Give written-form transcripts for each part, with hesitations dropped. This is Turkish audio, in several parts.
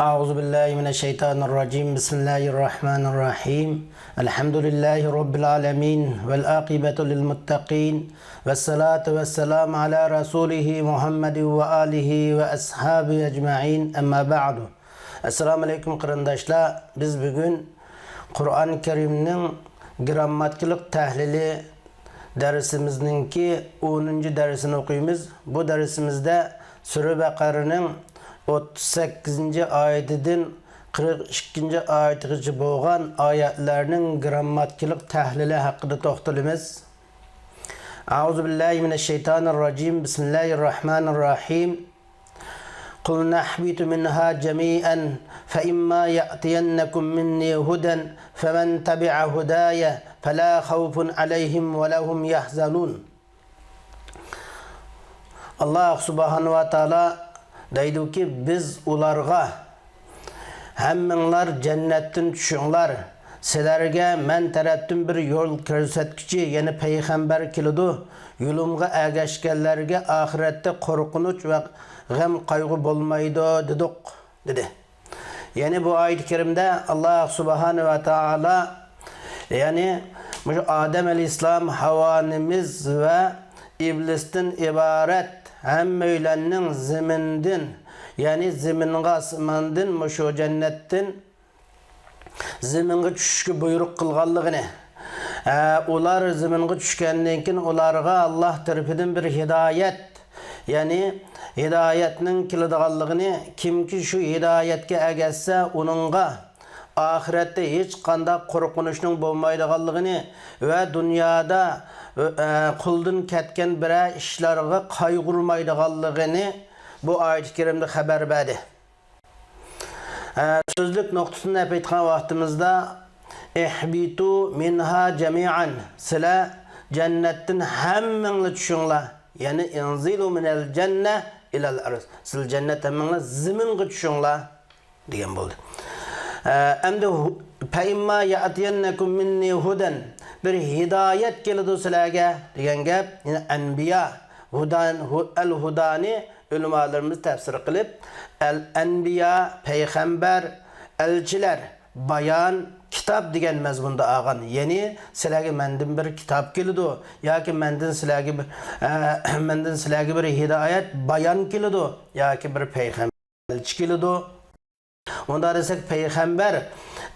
أعوذ بالله من الشيطان الرجيم بسم الله الرحمن الرحيم الحمد لله رب العالمين والعاقبة للمتقين والصلاة والسلام على رسوله محمد وآله وأصحابه أجمعين أما بعد Assalamu alaikum qarindoshlar. Biz bugun Qur'on Karimning grammatikalik tahlili darsimizningki 10-darsini o'qiymiz. Bu darsimizda Sura Baqaraning 38-oyatidan 42-oyatgacha bo'lgan oyatlarning grammatikalik tahlili haqida to'xtalamiz. A'udhu billahi minashshaytonirrojim. Bismillahirrohmanirrohim. قل نحبط منها جميعا فإما يأتينكم مني هدى فمن تبع هداي فلا خوف عليهم ولا هم يحزنون. Allah subhanahu wa ta'ala deydi ki biz ularga hammanglar jannatdan tushinglar. Sizlarga men tarafdan bir yo'l ko'rsatguchi, ya'ni payg'ambar keladi. Yo'limga ergashganlarga oxiratda qo'rqinch va g'am qayg'u bo'lmaydi dedi. Yani bu ayet-i kerimde Allah subhanahu wa ta'ala yani Adem aleyhisselam Havanimiz ve iblis'ten ibaret hemmeylenen ziminden yani ziminga asmandın şu cennetten ziminga tushishga buyruq qilganligini ular ziminga tushgandan keyin ularga Allah tarafidan bir hidayet yani hidayetning keladiganligini kimki shu hidayetga ergashsa uningga oxiratda hech qanday qo'rqinchning bo'lmaydiganligini va dunyoda quldan ketgan biror ishlarga qayg'urmaydiganligini bu oyat-i kerimda xabar berdi. So'zlik nuqtasini aytgan vaqtimizda ihbitu minha jami'an sizlar jannatdan hammanglar tushinglar. Yani inzilu minel cennet ilal arz. Siz cennet hammanglar ziminga tushinglar degan bo'ldi. Endi paymma ya'tiyannakum minni hudan bir hidayet keladi sizlarga degan gap. Yani anbiya hudan al hudani ulamolarimiz tafsir qilib al anbiya payg'ambar elchilar bayan kitap degan mazmunda olgan. Yani sizlarga mendan bir kitap keladi yoki mendan sizlarga bir hidayet bayan keladi yoki bir payg'ambar elchi keladi. Onda desek payg'ambar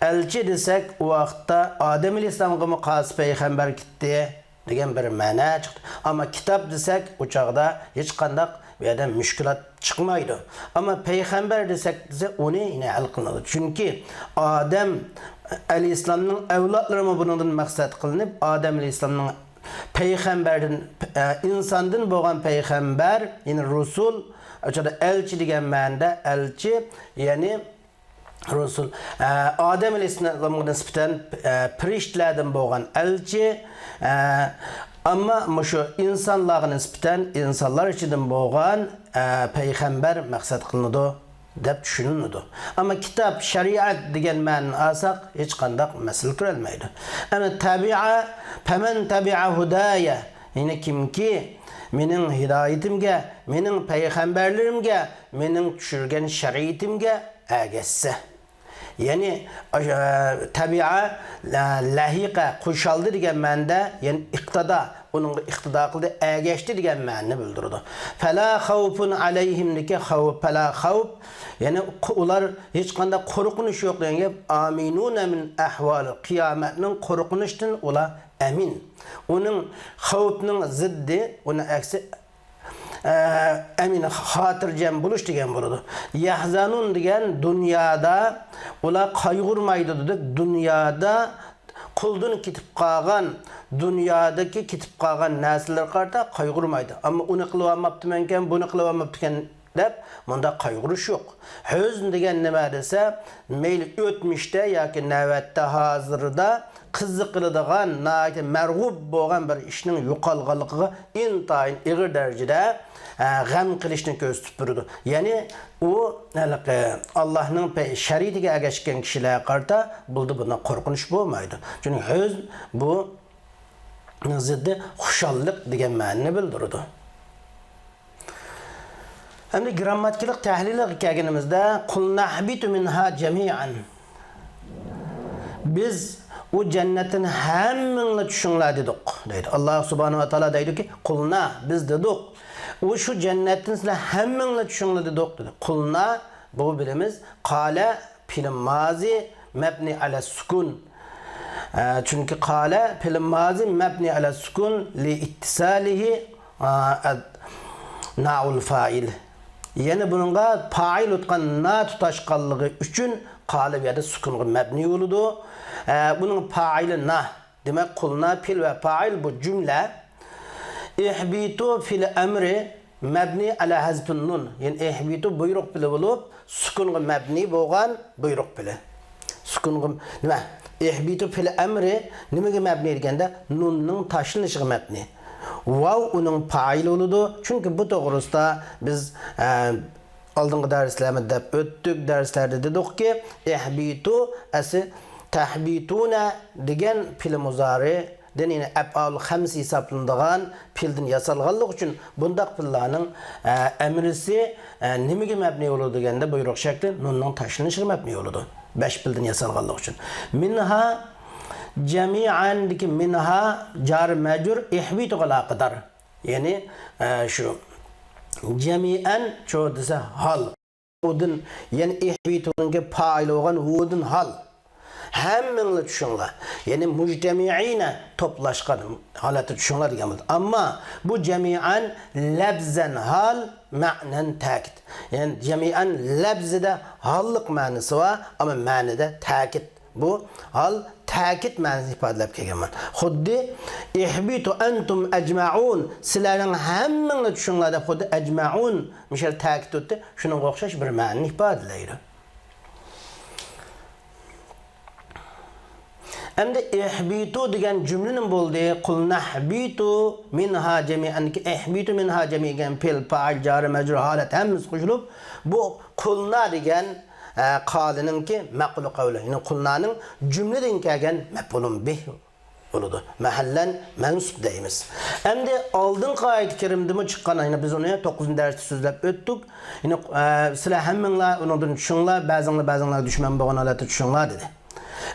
elchi desek o vaqtda Adem aleyhisselamga muqas payg'ambar ketdi degan bir ma'no chiqdi. Ama kitap desek o chaqda hech qanday bu yerda mushkulat chiqmaydi. Ama payg'ambar desek onu yine hal qilinadi. Chunki Adem aleyhisselamning avlodlari bundan maqsad qilinib Adem aleyhisselamning payg'ambardan insondan bo'lgan payg'ambar ya'ni rasul o'chada elchi degan ma'noda elchi ya'ni rasul Adem aleyhisselamga nisbatan firishtalardan bo'lgan elchi ama şu insanlarga nisbatan insanlar ichidan bo'lgan payg'ambar maqsad qilinadi deb tushuniladi. Ama kitap shariat degan ma'noni olsak hech qanday masala ko'rilmaydi. Ana tabi'a faman tabi'a hudaya yine kimki mening hidoyatimga, mening payg'ambarlarimga, mening tushirgan shariatimga ergashsa. Yani tabi'a lahiqa qo'shildi degan ma'noda, yani iqtida onun iqtida qildi, ergashdi degan ma'noni bildiradi. Fala xawfun alayhim deki xawf fala xawf yani ular hech qanday qo'rqinish yo'q degan gap. Aminuna min ahval qiyomatning qo'rqinishdan ular amin. Uning xawfning ziddi, uning aksi amin xotirjam bo'lish degan bo'ladi. Yahzanun degan dunyoda ular qayg'urmaydi dedik. Dunyoda quldan ketib qolgan, dunyodagi ketib qolgan narsalar qarta qayg'urmaydi. Ammo uni qilib olmabdiman ekan, buni qilib olmabdi ekan deb bunda qayg'urish yo'q. Huzn degan nima desa, mayli o'tmishda yoki navbatda, hozirda qiziqiladigan, marg'ub bo'lgan bir ishning yo'qolganligiga intayin ig'ir darajada g'am qilishni ko'rsatib turadi. Ya'ni u Allohning shariatiga ergashgan kishilar qarta buldi buna qo'rqinish bo'lmaydi. Chunki huzn bu ziddi xushallik degan ma'noni bildiradi. Hem de grammatiklik tahlili kelganimizde kul nahbitu minha cemi'an. Biz o cennetin hemmini düşünler dedik. Deydi. Allah subhanahu wa ta'ala deydi ki kulna biz dedik. O şu cennetin size hemmini düşünler dedik dedi. Kulna bu birimiz kale film mazi mebni ala sukun. Çünkü kale film mazi mebni ala sukun li ittisalihi na'ul fa'il. Yani bununla fa'il utkan na tutaşkallığı üçün kale bir yerde sukunga mebni oludu. Bunun fa'ili na. Demek kulna fil ve fa'il bu cümle. İhbitu fil emri mebni ala hazfin nun. Yani ihbitu buyruk bile olup sukunga mebni boğan buyruk bile. Sukunga nima? İhbitu fil emri nimege mebni edilgende nunun taşınışı mebni. Vav onun fa'il oludu. Çünkü bu doğrusunda biz aldığımız derslerimizde öttük derslerde dedik ki ihbitu esi tahbituna degen fil muzari denine ef'al hamsi hesaplandığan filden yasalganlık için bundak fillanın emrisi nimege mebni oludu degende buyruq şekli nunun taşınışı mebni oludu. 5 filden yasalganlık için. Minha cemi'an deki minha car mecur ihbitu alaqadar. Yani şu cemi'an çoğu dese hal. Udun yani ihbitu'nun ki fail olan udun hal. Hemminle düşünler. Yani müctemi'ine toplaşkan halatı düşünler diyemez. Ama bu cemi'an lebzen hal ma'nen takit. Yani cemi'an lebzede hallık manası var ama manada takit. Bu hal takit manası ifadelep kelgan. Xuddi ihbitu entum ecma'un sizlerin hemmini düşünlerde xuddi ecma'un misal takit etdi. Şunun o'xshash bir ma'noni ifadelaydi. Endi ihbitu degan cümlenin bo'ldi. Qul nahbitu minha jami'an ki ihbitu minha jami'an fil fa'il jar majrur holat hammasi qo'shilib bu qulna degan qalının ki maqlu qavli. Yani qulnanın cümleden kelgan maf'ulun bih oludu. Mahallen mensup deymiz. Endi oldin qoid kirimdimi chiqqan yani biz onu 9 dersde so'zlab o'tdik. Yani sizlar hammanglar undan tushunglar, ba'zinglar dushman bo'lgan holatda tushunglar dedi.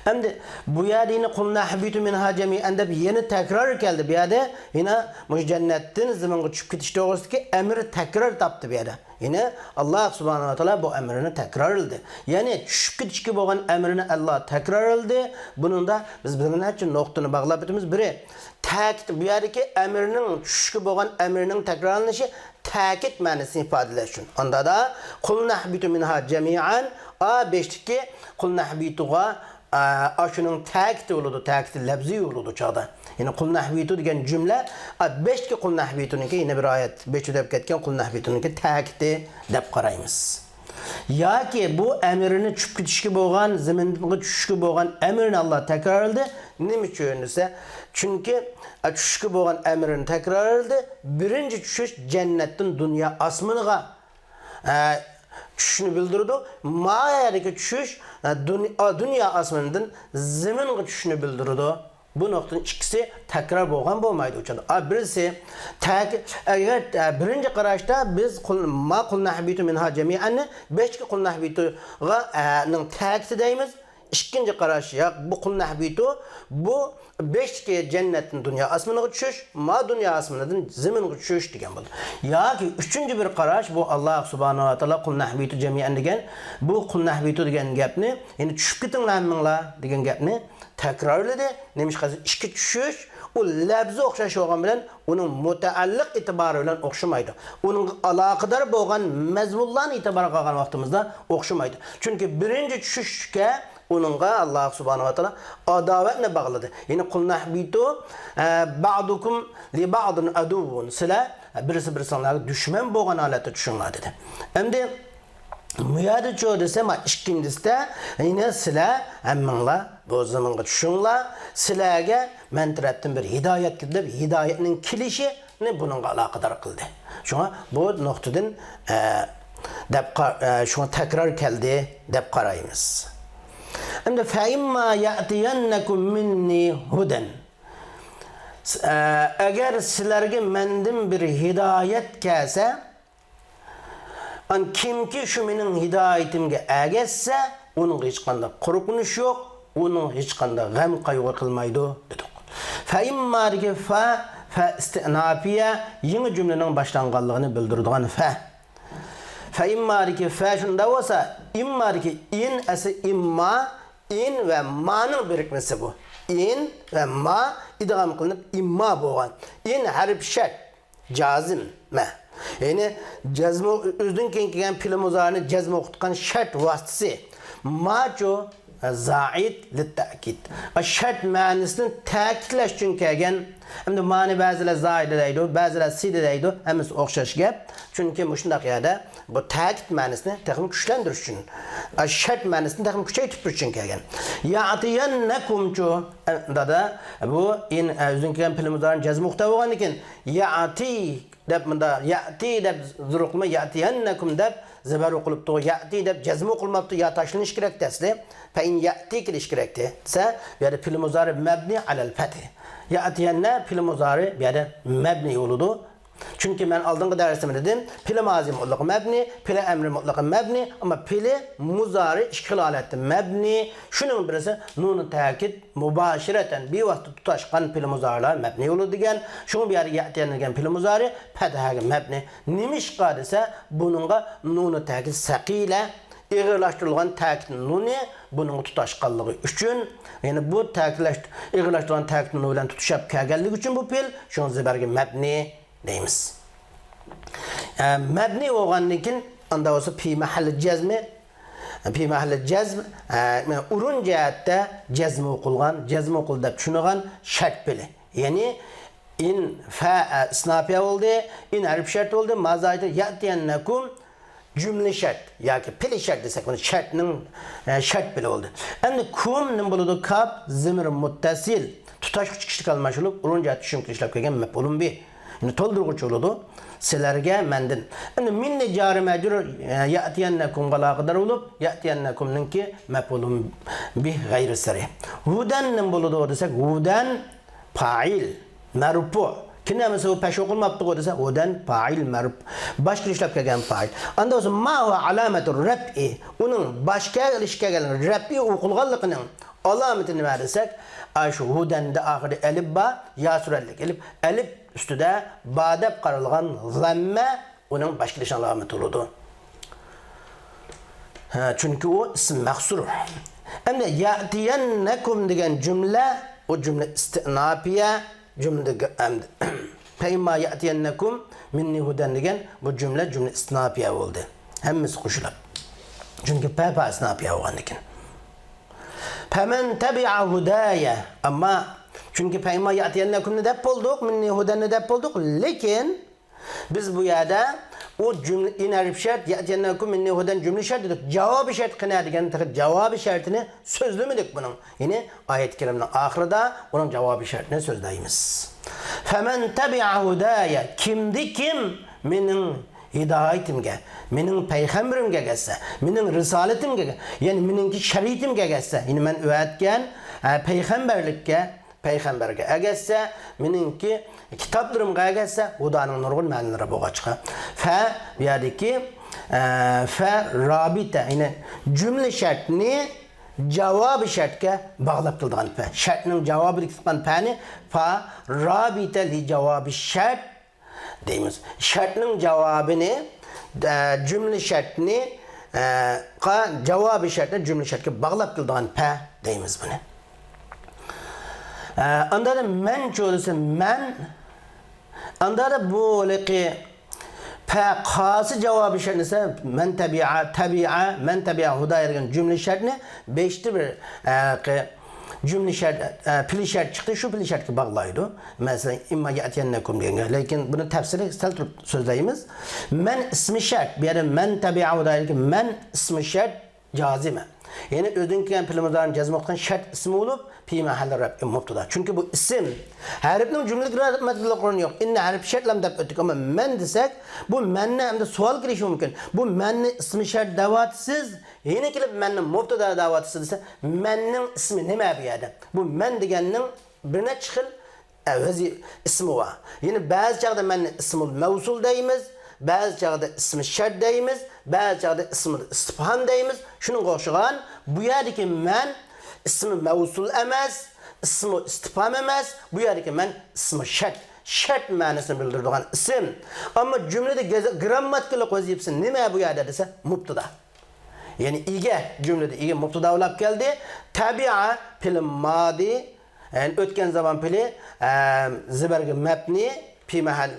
Endi bu yerda yine qul nahbitu minha jami'an deb yeni takrar keldi bu yerda. Yine mujannatdan zamonga tushib ketish to'g'risidagi emr takrar topdi bu yerda. Yine Allah subhanahu wa ta'ala bu emrini tekrarladı. Yani tushib ketishga bo'lgan emrini Allah tekrarladı. Bunun da biz bir necha nuqtani bog'lab o'tamiz. Biri ta'kid bu yerdagi emrning tushishga bo'lgan emrning takrorlanishi ta'kid ma'nosini ifodalash uchun. Onda da qul nahbitu minha jami'an a5dagi qul nahbituga aşının ta'kidi oludu, ta'kidi lafzi oludu çağda. Yani qul nahbitu degan cümle 5 ki qul nahbituniki yine bir ayet 5 deb ketgan qul nahbituniki ta'kidi deb qaraymiz. Yoki bu emrini tushib ketishga bo'lgan, zaminga tushishga bo'lgan emrini Allah takrorladi. Nima uchun desa, chunki tushishga bo'lgan emrini takrorladi. Birinchi tushish jannatdan dunyo osmoniga tushishni bildirdi. Ma'yadagi tushish dünya asmanidan zaminga tushishni bildirdi. Bu noktanın ikisi tekrar bo'lgan bo'lmaydi uchadi. Birisi agar birinchi qarashda biz qul nahbitu minha jami'an 5 ki qul nahbituga ning ta'kidi deymiz. İkinci qarash yo'q bu qul nahbitu bu 5 ki cennetin dünya asmaniga tushish, ma dünya asmanidan zaminga tushish degan bo'ldi. Yoki üçüncü bir qarash bu Allah subhanahu wa taala qul nahbitu jami'an degan bu qul nahbitu degan gapni, ya'ni tushib ketinglar minglar degan gapni takrorladi. Nemish qazı ikki tushish u labzi o'xshash bo'lgan bilan uning mutaalliq e'tibori bilan o'xshamaydi. Uning aloqador bo'lgan mazmunlarni e'tiborga olgan vaqtimizda o'xshamaydi. Chunki birinchi tushishga onunla Allah subhanahu wa ta'ala adavetine bağladı. Yani kul nahbitu ba'dukum li ba'dun aduvun. Sila birisi birisine düşman boğan aleti düşünler dedi. Hem de müyade çoğu desem ikincisi de yine sila emminla bu zamanı düşünler. Sila'ya menterettin bir hidayet kıldı. Hidayetinin kilişini bununla alakadar kıldı. Şuna bu noktadan şuna tekrar geldi dep karayımız. Hem de فَاِمَّا يَأْتِيَنَّكُمْ مِنِّي هُدًا eğer sizlerge mendim bir hidayet kelse An kimki şu mening hidoyatimga agassa, onun hech qanday qo'rqinish yo'q, onun hech qanday g'am qayg'u qilmaydi dedik. Fa immariki fa istinafiya yeni cümlenin başlanganlığını bildirdiğin fa. Fa immariki fa şunda olsa immariki in esi imma in ve ma'nın birikmesi bu. In ve ma idgam kılınıp imma boğan. In harf şart cazim ma. Yani cezmi özün kelgen fiil muzarını cezmi okutkan şart vasıtası. Maço zaid litakid. Şart ma'nisini ta'kidlash uchun kelgan. Hamda ma'ni ba'zilar zaid deydi, ba'zilar sid deydi. Hammasi o'xshash gap. Chunki mushundaq yerda bu ta'kid ma'nisini taxmin kuchlantirish uchun, shart ma'nisini taxmin kuchaytirib uchun kelgan. Ya'tiyannakumchu dada bu in o'zing kelgan fiil muzarning jazm muqta bo'lgan ekan. Ya'ti deb bunda ya'ti deb zuruqma ya'tiyannakum deb zabar o'qilibdi. Ya'ti deb jazm o'qilmabdi, ya tashlanish kerak desdi. Fa in ya'ti kilish kerakdi. Sa bu yerda fiil muzari mabni alal fath. Ya'tiyanna fiil muzari bu yerda mabni bo'ladi. Çünkü ben aldığım dersimde dedim, fiil mazi mutlaq mabni, fiil emri mutlaq mabni ama fiil muzari iki halatda mabni. Şunun birisi nunu ta'kid mubashiratan bir vaqt tutashgan fiil muzarilar mabni bo'ladi degan. Şunu bir yerga ya'tiyan degan fiil muzari fatahaga mabni. Nimishqa desa bununga nunu ta'kid saqila ig'irlashtirilgan ta'kid nuni buning tutashqanligi uchun, yani bu ta'kidlash ig'irlashtirilgan ta'kid nuni bilan tutashab kelganligi uchun bu fiil şunu zibarga mabni deymiz. Mabni bo'lgandan keyin unda bo'lsa fi mahalli jazmi, fi mahalli jazm urun jihatda jazm o'qilgan, jazm o'qildi deb tushunilgan shart fili. Ya'ni in fa isnafiya bo'ldi, in harf shart bo'ldi, mazayda ya'tiyannakum cümle şart yoki fil shart desak, buni shartning shart fili bo'ldi. Endi kum nim bo'ladi? Kap zimir muttasil tutash chiqishlik almashilib urun jihatda tushunib ishlab kelgan maf'ulun bi. Yani toldurguç oldu. Sizlerge mendin. Yani minni cari mecrur ya'tiyannakum galaqadar olup ya'tiyannakum'nın ki mef'ulun bih gayri sari. Huden ne buludu desek huden fa'il merfu. Kine mesela peş okulmaptı o desek huden fa'il merfu. Başka işlep kelgen fa'il. Anda olsun ma huwa alametur rab'i. Onun başka ilişkiye gelen rab'i okulgallıqının alametini ne desek şu huden de ahiri elif ba ya surellik elif üstüde badep qaralgan zamme onun başka alameti oldu. Çünkü o isim mahsur. Ama ya'tiyannakum degan cümle o cümle istinafiye cümle peyma ya'tiyannakum minni huden degan bu cümle istinafiye oldu. Hemmisi qo'shilib. Çünkü papa istinafiye olgan ekan. Femen tabi'a hudaya ama çünkü peyma ya'tiyannakum ne dep bulduk, minni huden ne dep bulduk. Lekin biz bu yerda o cümle in harf şart ya'tiyannakum minni huden cümle şart dedik. Cevabı şart qana degan cevabı şartını sözlemedik bunun. Yine ayet-i kerimenin ahirida onun cevabı şartını sözleyimiz. Femen tabi'a hudaya kimdi kim mening hidayetimge, mening peygamberimge gelse, mening risaletimge, yani meningki şeriatimge gelse, yani men öğretken peygamberge agassa, meningki kitaplarımga agassa, Hudanın nurgul ma'nilari bo'lg'achqa. Fa bu yerdagi fa rabita, yani cümle şartni cevabı şartga bağlab turgan fa. Şartning javobi tutgan fa'ni fa rabita li javobi şart deymiz. Şartning javobini cümle şartni javobi şartni cümle şartga bağlab turgan fa deymiz buni. Anda da men çoğulsa men anda da bu leki fa khası cevabı şart ise men tabi'a hudaya degan cümle şartni 5'ti bir cümle şart fiil şart çıktı, şu fiil şartga bağlaydı. Mesela imma ya'tiyannakum degan. Lekin buni tafsili sal turib so'zlaymiz. Men ismi şart. Bu yerda men tabi'a hudaya degan men ismi şart jazima. Yani özün kelgan fiil muzari'ni jazm qilgan shart ismi bo'lib, fi mahalli raf'i mubtada. Çünkü bu isim harfning jumlalik gramatikalik o'rni yo'q. Inna harf shart lam deb o'tdik, ama men desak, bu menni hamda savol kirishi mumkin. Bu menni ismi shart da'vatisiz, yana kelib menni mubtada da'vatisiz desa, menning ismi nima bu yerda? Bu men deganning bir necha xil o'zi ismi var. Yani ba'zi chaqda menni ismul mavsul deymiz, bazı çağda ismi şart deymiz, bazı çağda ismi istifham deymiz. Şunun qoşuğan bu yerdeki men ismi mevsul emas, ismi istifham emas, bu yerdeki men ismi şart. Şart ma'nosini bildiradigan isim. Ama cümlede grammatikalik vazifasi nima bu yerda desa mubtada. Yani ega cümlede ega mubtada olab keldi. Tabi'a pil madi, yani o'tgan zaman pili zibarga mabni fi mahal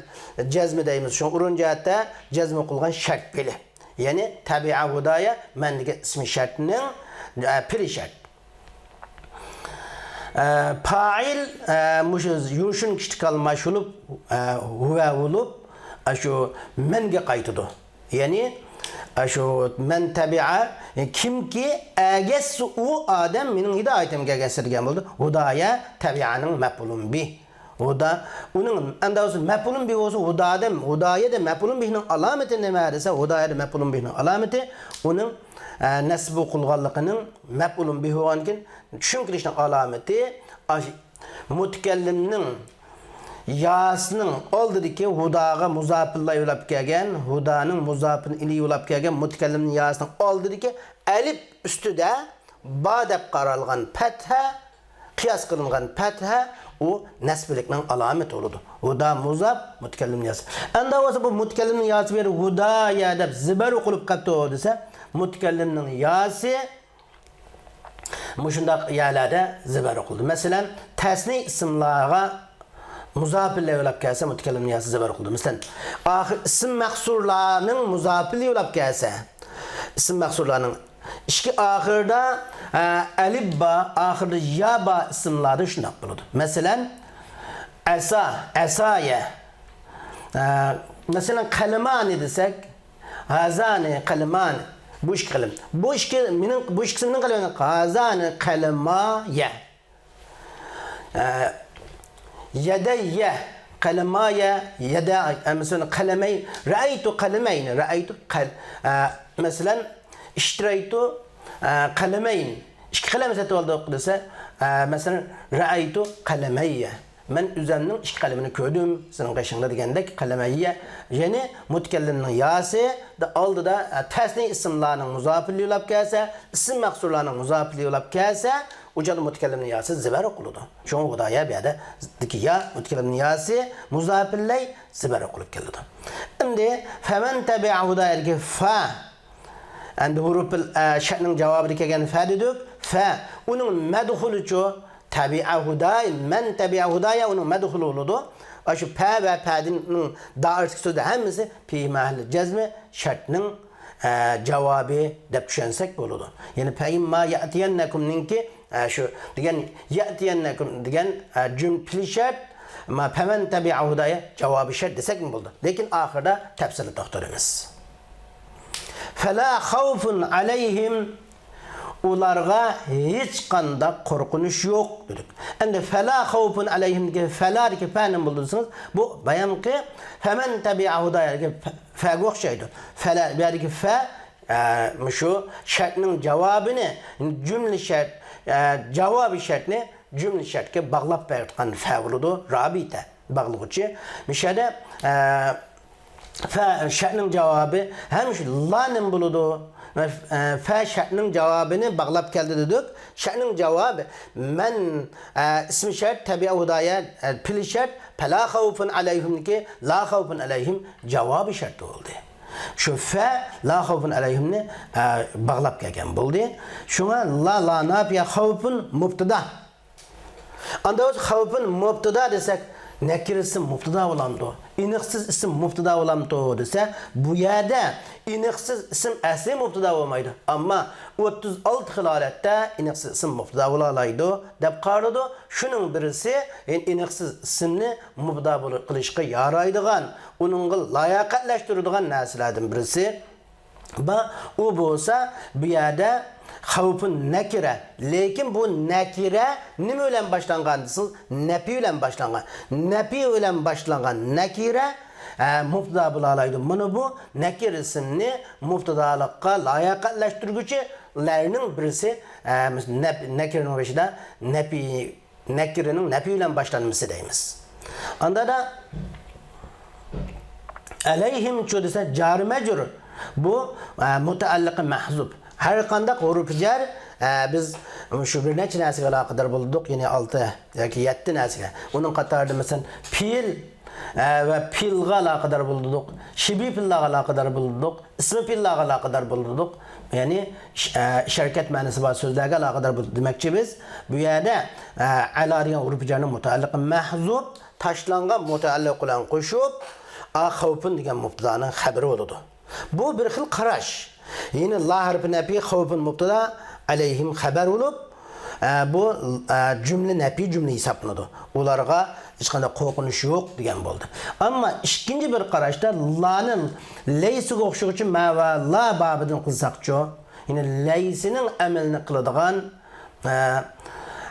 jazm deymiz. Şu urun jihatda jazm qilgan shart pili. Yani tabi'a hudaya mendiga ismi shartning pili shart. Fa'il yumshun kichik almashulib huwa bo'lib shu menga qaytadi. Ya'ni shu men tabi'a kimki agas u odam mening hidoyatimga agasirgan bo'ldi. Hudaya tabi'aning maf'ulun bi. Huda uning andasi maf'ulun bi bo'lsa hudayada maf'ulun bining alomati nima desa hudayada maf'ulun bining alomati uning nasbu qilganligining maf'ulun bi bo'lgankin tushuntirishning alomati mutakallimning yasning oldidagi hudaga muzofillar yo'lab kelgan, hudaning muzofin ili yo'lab kelgan mutakallimning yasining oldidagi alif ustida ba deb qaralgan fatha, qiyos qilingan fatha u nasblikning alomati bo'ladi. Huda muzof mutakallim yasi. Endi o'zi bu mutakallimning yasi bir hudaya deb zibar o'qilib qoldi desa, mutakallimning yasi mushundaq yerlarda zibar o'qildi. Masalan, tasniy ismlarga muzofillar yo'lab kelsa mutakallimning yasi zibar o'qildi. Masalan, oxir ism mahsurlarning muzofili yo'lab kelsa, ism mahsurlarning ishki oxirida alif ba, oxirida ya ba ismlari shunday bo'ladi. Masalan, asaya. Masalan, qalamani desak, hazani qalamani bu ish qalam. Bu ikkisining qalamini hazani qalamaya. Yadayya qalamaya yada mesela qalamayn ra'aytu qalamayn ra'aytu mesela ishtiraytu qalamayn ikki qalam sotib oldik desa mesela ra'aytu qalamayya men üzerinin ikki qalamini ko'rdim sening qashingda degandek qalamayya ya'ni mutakallimning yasi da oldida tasniy ismlarning muzofili yo'lab kelsa ism mahsurlarning muzofili yo'lab kelsa ucalı mutakallimning yasi zibar o'qiladi. Shunga hudaya bu yerda dikiya mutakallimning yasi muzofillay zibar o'qilib keladi. Endi faman tabi'a hudayga fa endi hurufil sha'ning javobi kelgan fa dedik. Fa uning madxuluchu tabi'a huday man tabi'a hudaya uning madxulu bo'ladi. Shu fa va fa'ning doirasi so'zda hammasi fi mahalli jazmi shartning javobi deb tushunsak bo'ladi. Ya'ni fa imma ya'tiyannakum ninki şu degan ya'tiyannakum degan jumla shart ma faman tabi'a hudaya javobi shart desak mi bo'ldi. Lekin oxirida tafsilni to'xtalamiz. Fala xawfun alayhim ularga hech qanday qo'rqinish yo'q dedik. Endi fala xawfun alayhim degan falar ki fa'ni bildirsangiz bu bayonki faman tabi'a hudaya fa'ga o'xshaydi. Fala bu yerdagi fa shu shartning javobini jumla shart javobi shartni jumla shartga bog'lab bergan fa bo'ladi. Rabita bog'lovchi. Mishada fa shartning javobi ham shu lanin bo'ladi. Fa shartning javobini bog'lab keldi dedik. Shartning javobi men ismi shart tabi'a hudaya pil shart fala xawfun alayhimki la xawfun alayhim javobi shart bo'ldi. Şu fa la xawfun alayhimni bog'lab kelgan bo'ldi. Shunga la nafiya xawfun mubtada. Anda o'z xawfun mubtada desak nakirasi mubtada bo'lamdi. Iniqsiz ism mubtada bo'lamdi desa bu yerda iniqsiz ism asli mubtada bo'lmaydi. Ammo 36 xil holatda iniqsiz ism mubtada bo'lalaydi deb qaradi. Shuning birisi iniqsiz ismni mubtada qilishga yaraydigan, uningga layoqatlashtiradigan narsalardan birisi. U bo'lsa bu yerda xavfun nakira. Lekin bu nakira nima bilan boshlangan desiz? Nafi bilan boshlangan. Nafi bilan boshlangan nakira mubtada bo'lalaydi. Mana bu nakir ismni mubtadalikqa layoqatlashtiruvchilarning birisi nakirning beshida nakirining nafi bilan boshlanmasi deymiz. Anda da Aleyhim çu dese car mecrur. Bu mutaallık mahzub. Her kanda huruf jar biz şu bir neçe nasiga alaqadar bulduk. Yani 6 yoki 7 nasiga. Onun qatarida mesela pil ve pilga alaqadar bulduk. Şibi pilla alaqadar bulduk. İsmi pilla alaqadar bulduk. Yani şirket manası var sözlerge alaqadar bulduk. Demekçi biz bu yerde alariyan huruf jarning mutaallık mahzub taşlangan mutaallık olan qo'shib xavfun degan mubtadaning xabari bo'ladi. Bu bir xil qarash. Yine la harfi nefi xavfun mubtada aleyhim xabar olup bu cümle nefi cümle hesaplanadi. Ularga hech qanday qo'rqinish yo'q degan bo'ldi. Ammo ikkinchi bir qarashda la'ning laysiga o'xshovchi ma va la babidan qilsaqcho, yine laysining amalini qiladigan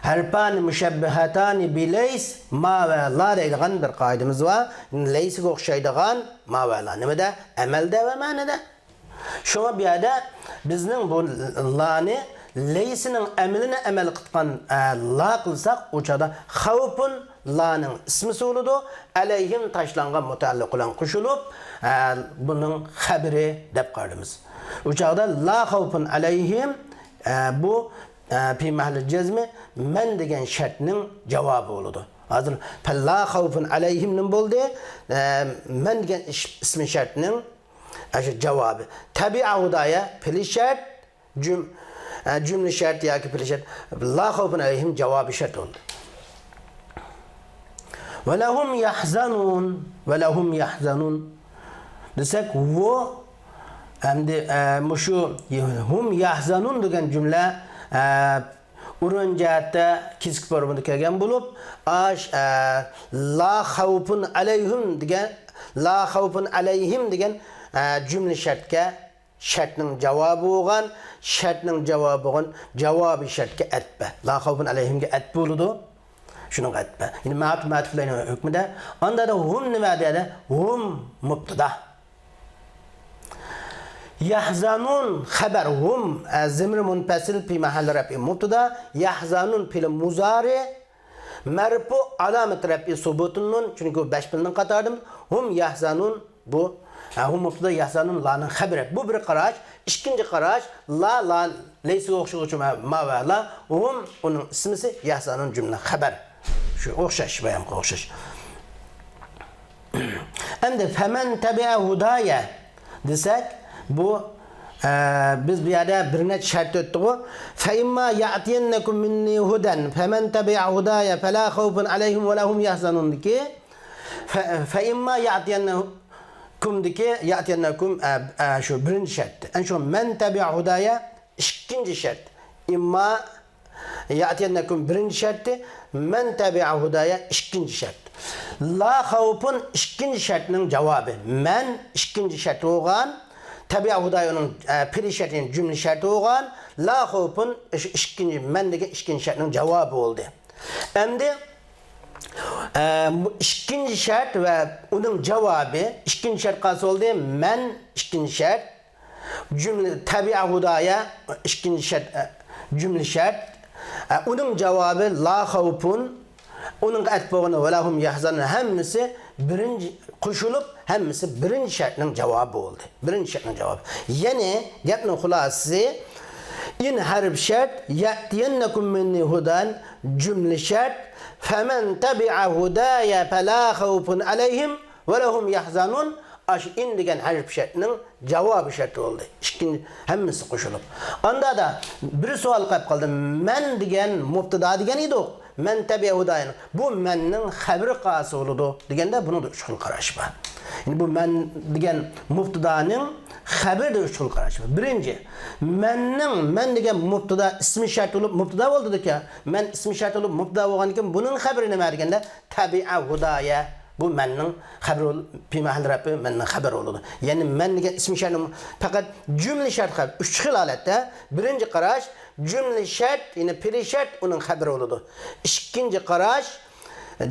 harfan mushabbihatan bilays ma va la deydigan bir qoidamiz var. Laysiga o'xshaydigan ma va la nimada? Amalda va ma'noda. Şuna bir yerde bizning bu la'ni laysinin amalini amal qilgan la qilsak, o'chada xavfun la'ning ismisi bo'ladi. Alayhim tashlangan mutaalliq bilan qo'shilib, buning xabari deb qaraymiz. O'chada la xavfun alayhim bu fi mahalli jazmi men degan shartning javobi bo'ladi. Hozir la xavfun alayhim nim bo'ldi? Men degan ismi shartning cevabı. Tabi'a hudaya pili şart, cümle şart ya ki pili şart. La khawfun aleyhim cevabı şart oldu. Ve lehum yahzanun. Ve lehum yahzanun. Desek bu hem de şu hum yahzanun degen cümle uruncahatta kisk formunda kelgan bulup la khawfun aleyhim degen la khawfun aleyhim degen cümle şartga şartning javobi bo'lgan, şartning javobi bo'lgan, javobi şartga atba. La xavfun alayhimga atba bo'ladi. Shuning atba. Ya'ni ma'tuflarning hukmida onda da hum nima deydi? Hum mubtada. Yahzanun xabar hum zamir munfasil fi mahalli rafi mubtada, yahzanun fil muzari marfu alamat rafi subutun nun, çünkü 5 filning qatoridim. Hum yahzanun bu hum mubtada yahzanun la'ning xabari. Bu bir qarash. İkinci qarash la laysiga o'xshovchi ma va la hum uning ismisi yahzanun cümle xabar. Şu o'xshash bayon o'xshash. Endi faman tabi'a hudaya desak bu biz bir yerde birine şart ettik o. Fe imma ya'tiyennekum minni hudan faman tabi'a hudaya fela khawfun aleyhim ve lahum yahzanun ki fe imma ya'tiyennekum diki ya'tiyennekum şu birinci şart. En şu men tabi'a hudaya ikinci şart. İmma ya'tiyennekum birinci şartı, men tabi'a hudaya ikinci şart. La khawfun ikinci şartının cevabı. Men ikinci şart olgan, tabi'a hudaya'nın piri şartının cümle şartı olgan, la khawfun ikinci mendeki ikinci şartının cevabı oldu. Endi ikinci şart ve onun cevabı ikinci şart kalsı oldu. Men ikinci şart, cümle tabi'a hudaya ikinci şart, cümle şart. Onun cevabı la khawfun, onun atbağını ve lahum yahzanun hemmisi birinci koşulup hemmisi birinci şartının cevabı oldu. Birinci şartının cevabı. Yani yapının hulası in harf şart ya'tiyennekum minni hudan cümle şart femen tabi'a hudaya fela khawfun aleyhim ve lahum yahzanun in degan harf şartının cevabı şartı oldu. İkinci hemmisi koşulup. Onda da bir sual kayıp kaldı. Men degan mubtada degan idi o. Men tabi'a hudaya'nın. Bu mennin xabri qası oludu. Degende bunu da üç xil qarash var. Yani bu men degan mubtadanın xabri de üç xil qarash var. Birinci, men degan mubtada ismi şart olup mubtada oldu ki men ismi şart olup mubtada olgan ki bunun xabri nima degende tabi'a hudaya. Bu mennin xabri fi mahall rafi mennin xabar oludu. Yani men degan ismi şart fakat cümle şart xabar. Üç xil holatda birinci qarash cümle şart yine piri şart onun xabari oludu. İkinci qarash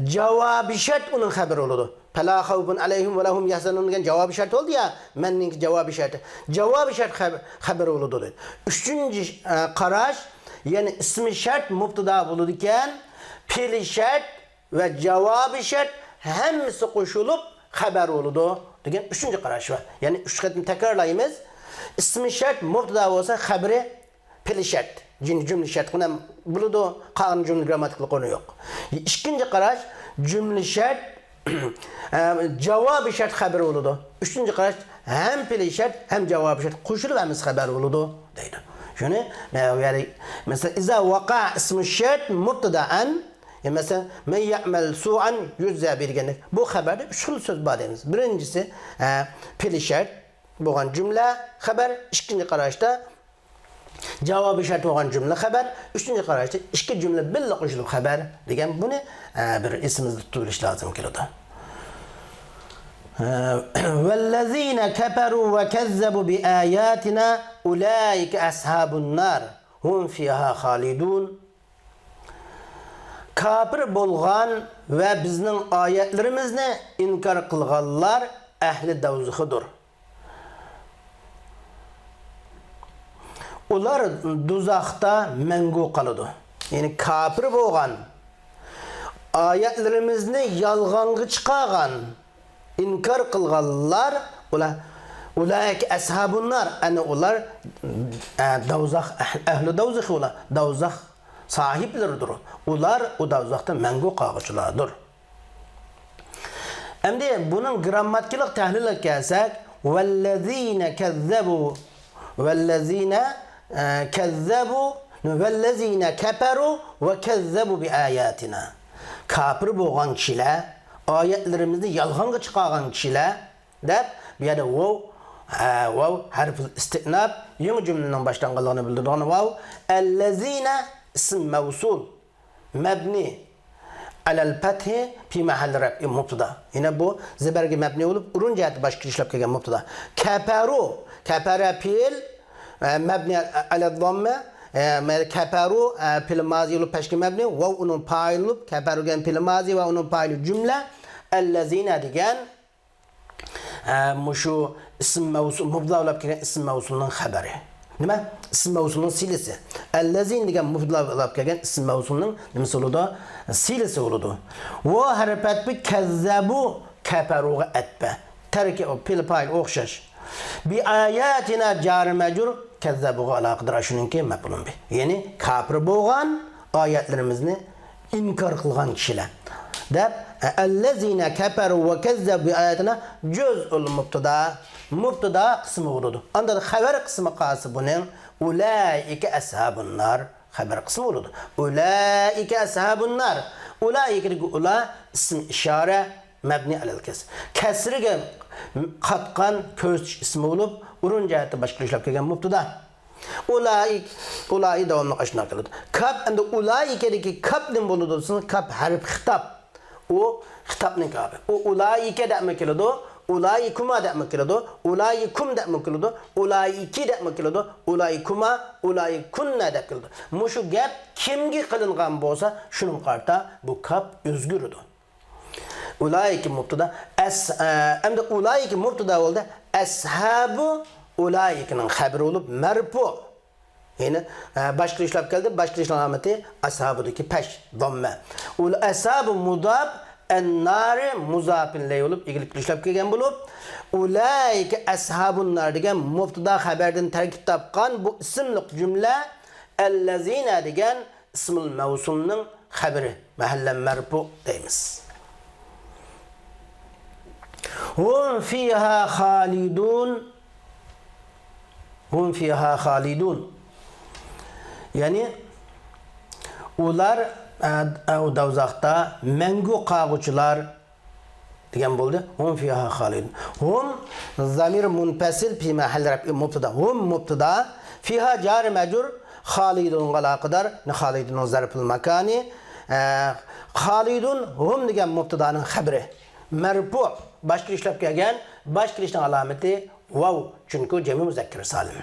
cevabı şart onun xabari oludu. Fela khawfun aleyhim ve lahum yahzanun degan cevabı şart oldu ya, menning cevabı şart. Cevabı şart xabari oludu. Üçüncü qarash yani ismi şart mubtada bulunurken piri şart ve cevabı şart hemmisi koşulup xabar oludu. degan 3-qarash var. Ya'ni 3 qatim takrorlaymiz. İsmi şart mubtada bo'lsa, xabari pili şart. Cümle şart qana buludu, qanun cümle gramatikli konu yok. İkinci qarash cümle şart cevabı şart xabar buludu. Üçüncü qarash hem pili şart hem cevabı şart qo'shilib ham xabar buludu deydi. Shuni yani mesela iza vaqa ismi şart mubtada'an mesela men ya'mal su'an yujza bilganda bu xabarda 3 xil so'z bor deymiz. Birincisi pili şart bo'lgan jumla xabar, ikkinchi qarashda javobı şart bo'lgan jumla xabar, uchinchi qarashda ikki jumla birga qo'shilib xabar degan buni bir esimizda tutilishi lozim keladi. وَالَّذِينَ كَفَرُوا وَكَذَّبُوا بِآيَاتِنَا أُولَٰئِكَ أَصْحَابُ النَّارِ هُمْ فِيهَا خَالِدُونَ Kafir bo'lgan va bizning oyatlarimizni inkor qilganlar ahli dozixdir. Ular do'zaxda mangu qoladi. Ya'ni kafir bo'lgan, oyatlarimizni yolg'onga chiqargan, inkor qilganlar ulayki ashabun nar, ana ular do'zax ahli do'zax ular do'zax sahipleridir. Ular o do'zaxda mangu qolguchilardir. Endi bunun grammatiklik tahliliga kelsak, vallazina kazzabu vallazina kazzabu vallazina kafaru ve kazzabu bi ayatina. Kafir bo'lgan kishilar, oyatlarimizni yolg'onga chiqargan kishilar deb bu yerda vav harfi istinab yangi jumlaning boshlanganligini bildirgan vav allazina ism mavsul mabni alal fathi fi mahall raf'i mubtada. Yine bu zeberge mabni olup urun cihati başka işlep kelgan mubtada. Kafaru kafara fiil mabni ala dhamme kafaru fiil mazi olup peşki mabni vav onun fail olup kafaru gen fiil mazi ve onun faili cümle allazina degan şu isim mevsul mubtada olup kelgan isim mevsulunun haberi. Nima? İsim mevsulunun silisi. Allazin degan mubtada olup kelgan isim mevsulunun nimasi oludu? Silisi oludu. Ve harfat bi kazzabu kafaruga atba. Terki o pil fail o'xshash. Bi ayatina jar majrur kazzabuga aloqador shuningki maf'ulun bi. Ya'ni kafir bo'lgan oyatlarimizni inkor qilgan kishilar. Deb allazina kafaru ve kazzabu bi ayatina juz'ul mubtada qismi oludu. Anda xabar qismi qasi buning ulaika ashabun nar xabar qismi oludu. Ulaika ashabun nar. Ulaika ula ism ishora mabni alal kasr. Kasriga qatqan ko'z ismi olup urun jihati boshqa ishlab kelgan mubtada. Ulai davomli oshno qiladi. Kap endi ulaikadagi kap nim bo'ladi. Kap harf xitob. O xitobning kabi. O ulaika deb keladi. Ulaikuma deb keladi. Ulaikum deb keladi. Ulaiki deb keladi. Ulaikuma, ulaikunna deb keladi. Mushu gap kimga qilingan bo'lsa, shuning qarta bu kap o'zgaradi. Ulaiki mubtada endi ulaiki mubtada bo'ldi. Ashabu ulaikining xabari bo'lib marfu. Ya'ni boshqa ishlab keldi. Boshqa ishlar alamati ashabudagi pash dhamma. Ul ashabu mudab en-nari muzafin lay bo'lib egilib ishlab kelgan bo'lib, ulaika ashabun nar degan mubtada xabardan tarkib topgan bu ismli jumla allazina degan ismul mavsulning xabari mahallan marfu deymiz. Hum fiha khalidun. Hum fiha khalidun. Yani ular o do'zaxda mangu qolguchilar degan bo'ldi. Hum fiha khalidun. Hum zamir munfasil fi mahall raf'i mubtada. Hum mubtada fiha jar majrur khalidun qalaqadar khalidun zarful makani khalidun hum degan mubtadaning xabari marfu başka ishlab kelgan başka ishning alomati vav chunki jami muzakkar salim.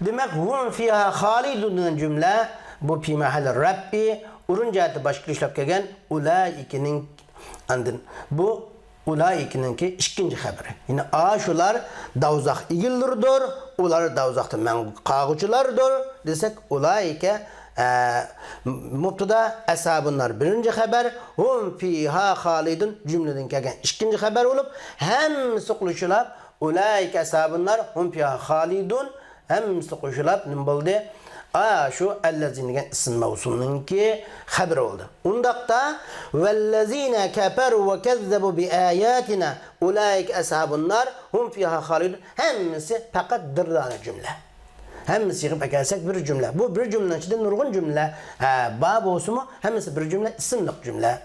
Demak hum fiha khalidun degan jumla bu fi mahall raf'i urun jihati başka ishlab kelgan ulaikining andin bu ulaikininki ikkinchi xabari. Yine shular do'zax egildirdir, ular do'zaxda mangu qog'uchilardir desak ulaika Mubtada ashabunlar birinci haber, hum fiha halidun cümleden kelgan ikinci haber olup, hemsi qo'shilib ulaika ashabunlar hum fiha halidun hemsi qo'shilib nima bo'ldi? Şu ellezine degan ism mavsulinki xabar oldu. Undaqda vellezine kafaru ve kezzebu bi ayatina ulaika ashabunnar hum fiha halidun hemsi fakat dırdana cümle. Hemsi yığıp ekersek bir cümle. Bu bir cümlenin içinde nurgun cümle. Bab olsun mu? Hemsi bir cümle, isimlik cümle.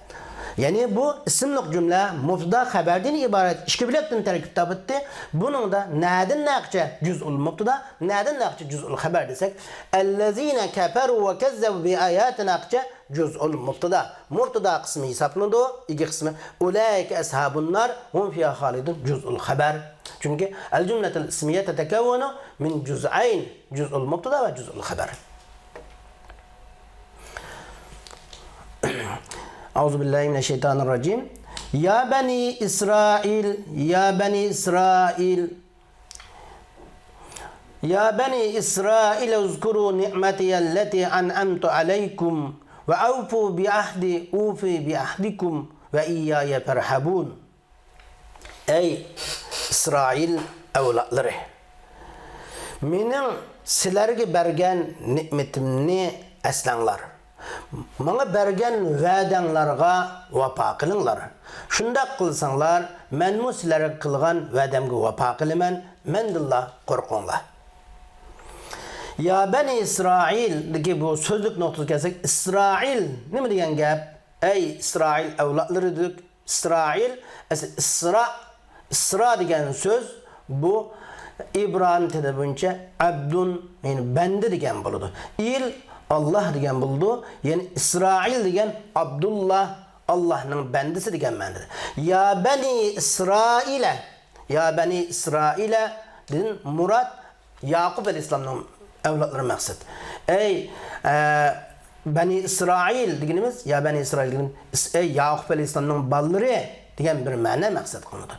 Yani bu isimlik cümle mubtada haberden ibaret. İki biletten terkip tabitti. Bunun da neden nakçe cüz'ul mubtada, neden nakçe cüz'ul haber desek. Ellezine keferu ve kezzebu bi ayatin nakçe cüz'ul mubtada. Mubtada kısmı hesaplandı. İki kısmı. Ulaike ashabunnar hum fiha halidun cüz'ul haber. Çünkü el cümletel ismiye tetekevvenu min cüz'ayn. Cüz'ul mubtada ve cüz'ul haber. Euzubillahimineşşeytanirracim. Ya beni İsrail, ya beni İsrail. Ya beni İsrail uzkuru ni'metiyelleti an'amtu aleykum ve avfu bi ahdi ufi bi ahdikum ve iyyaya ferhabun. Ey İsrail evlatları. Mening sizlarga bergan ni'metimni eslanlar. Bana bergen va'danglarga vafo qilinglar. Shundaq qilsanglar, men sizlarga qilgan va'damga vafo qilaman. Mendillah qo'rqinglar. Ya bani İsrail degi bu so'zlik nuqtasiga kelsak, İsrail nima degan gap? Ey İsrail avlodlari dedik. İsrail, İsra degan so'z bu İbrani tilida bo'yicha abdun, yani bende degan bo'ladi. Allah degan bo'ldi. Yani İsrail degan Abdullah, Allah'ın bendisi degan ma'noda. Ya bani İsrail'e, ya bani İsrail'e dedin Murat Yaqub aleyhisselam'ın evlatları maksat. Ey bani İsrail deganimiz, ya bani İsrail degan ey Yaqub aleyhisselam'ın balları degan bir ma'no maksat qilindi.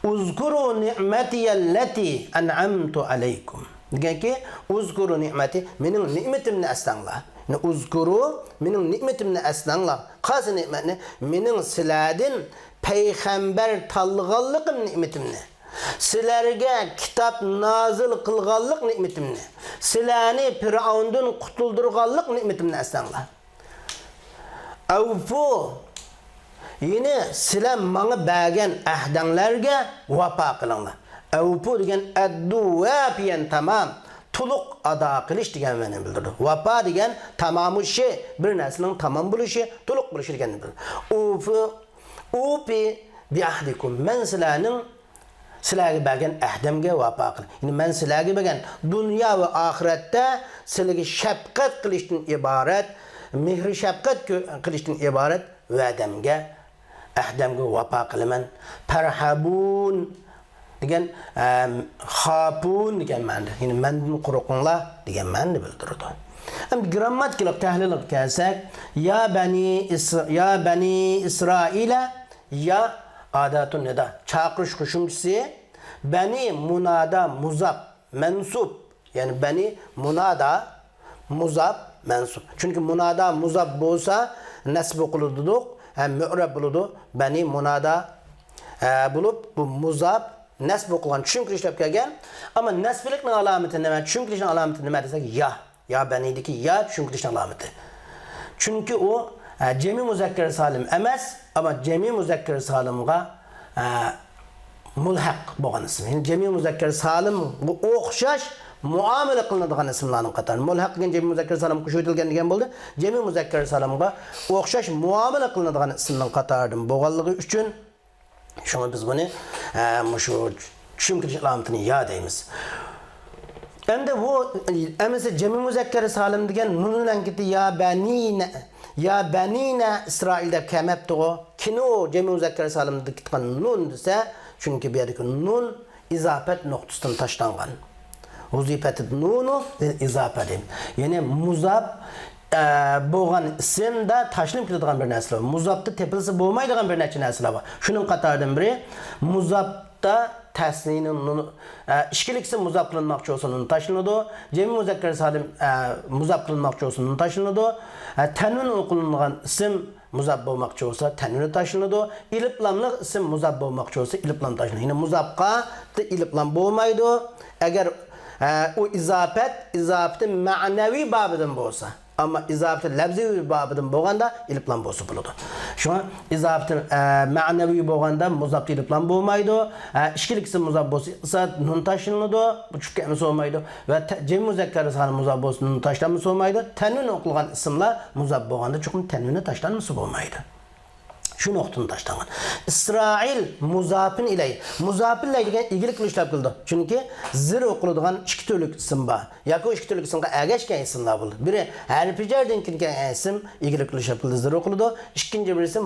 Uzkuru ni'metiyellati an'amtu aleykum. Degan ki uzkuru ni'meti, mening ni'metimni eslanlar. Uzkuru mening ni'metimni eslanlar. Qaysi ni'metni? Mening sizlardan payg'ambar tanlaganlikim ni'metimni. Sizlarga kitob nozil qilganlik ni'metimni. Sizlarni Fir'avndan qutuldirganlik ni'metimni eslanlar. Avfu, yine sizlar menga bergan ahdanglarga vafo qilinglar. Avfu degan addu vafiyan tamam, to'liq ado qilish degan ma'noni bildirdi. Vafo degan tamomu shay, bir narsaning tamom bo'lishi, to'liq bo'lishi deganni bildirdi. Ufi bi ahdikum, men sizlarga bergan ahdamga vafo qil. Ya'ni men sizlarga bergan dunyo va oxiratda sizlarga shafqat qilishdan iborat, mehr shafqat qilishdan iborat va'damga, ahdamga vafo qilaman. Farhabun degan xapun degan ma'noda. Ya'ni mendan qo'rqinglar degan ma'noni bildirdi. Ham grammatikalik tahlil qilsak, ya bani İsrail'e ya adatun nida chaqirish qo'shimchasi, bani munada muzab mansub, yani bani munada muzab mansub. Çünkü munada muzab bo'lsa nasb qiladi, ham mu'rab bo'ladi. Bani munada bo'lib bu muzab nasb qilgan tushuntirishlar kelgan. Ama nasblikning alomati nima? Tushuntirishning alomati nima desak, ya banidiki ya tushuntirishning alomati. Çünkü o cemi muzakkar salim emas, ama cemi muzakkar salimga mulhaq bo'lgan ism. Yani cemi muzakkar salim bu o'xshash muomala qilinadigan ismlarning qatori. Mulhaq degan cemi muzakkar salim qo'shitilgan degan bo'ldi. Cemi muzakkar salimga o'xshash muomala qilinadigan ismning qatoridan bo'lganligi uchun şunu biz bunu şu tushuntish alomatini ya deymiz. Endi bu emisi cemi muzakkar salim degan nun bilan ketdi, ya banina İsrail deb kelmabdi o. Kino cemi muzakkar salimda ketgan nun desa, chunki bu yerdagi nun izofat nuqtasidan tashlangan. Huzifati nunu izofa deymiz. Ya'ni muzab bo'lgan ismda tashlim qilinadigan bir narsalar. Muzabda tepilsa bo'lmaydigan bir narsa narsalar bor. Shuning qatoridan biri muzabda tasninin işkilikse muzaf kılınmakçı olsa nun taşınıdı. Cemi muzakker salim muzaf kılınmakçı olsa nun taşınıdı. Tenvin okulungan isim muzaf olmakçı olsa tenvini taşınıdı. İliplamlık isim muzaf olmakçı olsa iliplam taşınıdı. Yine muzafka da iliplam olmaydı. Eğer o izafeti manevi babıdan olsa. Ama izafeti lafzi babıdan boğanda iliplam bozu buludu. Şu an izafeti manevi boğanda muzafti iliplam boğmaydı. İşkilikse muzaf bozsa nun taşınıdı. Bu çünkü emis olmaydı. Ve cemi muzekkeri sahanı muzaf bozsa nun taşlanması olmaydı. Tenvin okulan isimler muzaf boğanda çünkü tenvini taşlanması olmaydı. Şu noktanı taşlangan. İsrail muzafin ile ilgili kılışlar kıldı. Çünkü zir okuluduğun iki türlük isim var. Yakı iki türlük isimde ergeçken isimler buldu. Biri herpicerden kirken isim ilgili kılışlar kıldı zir okuludu. İkinci birisi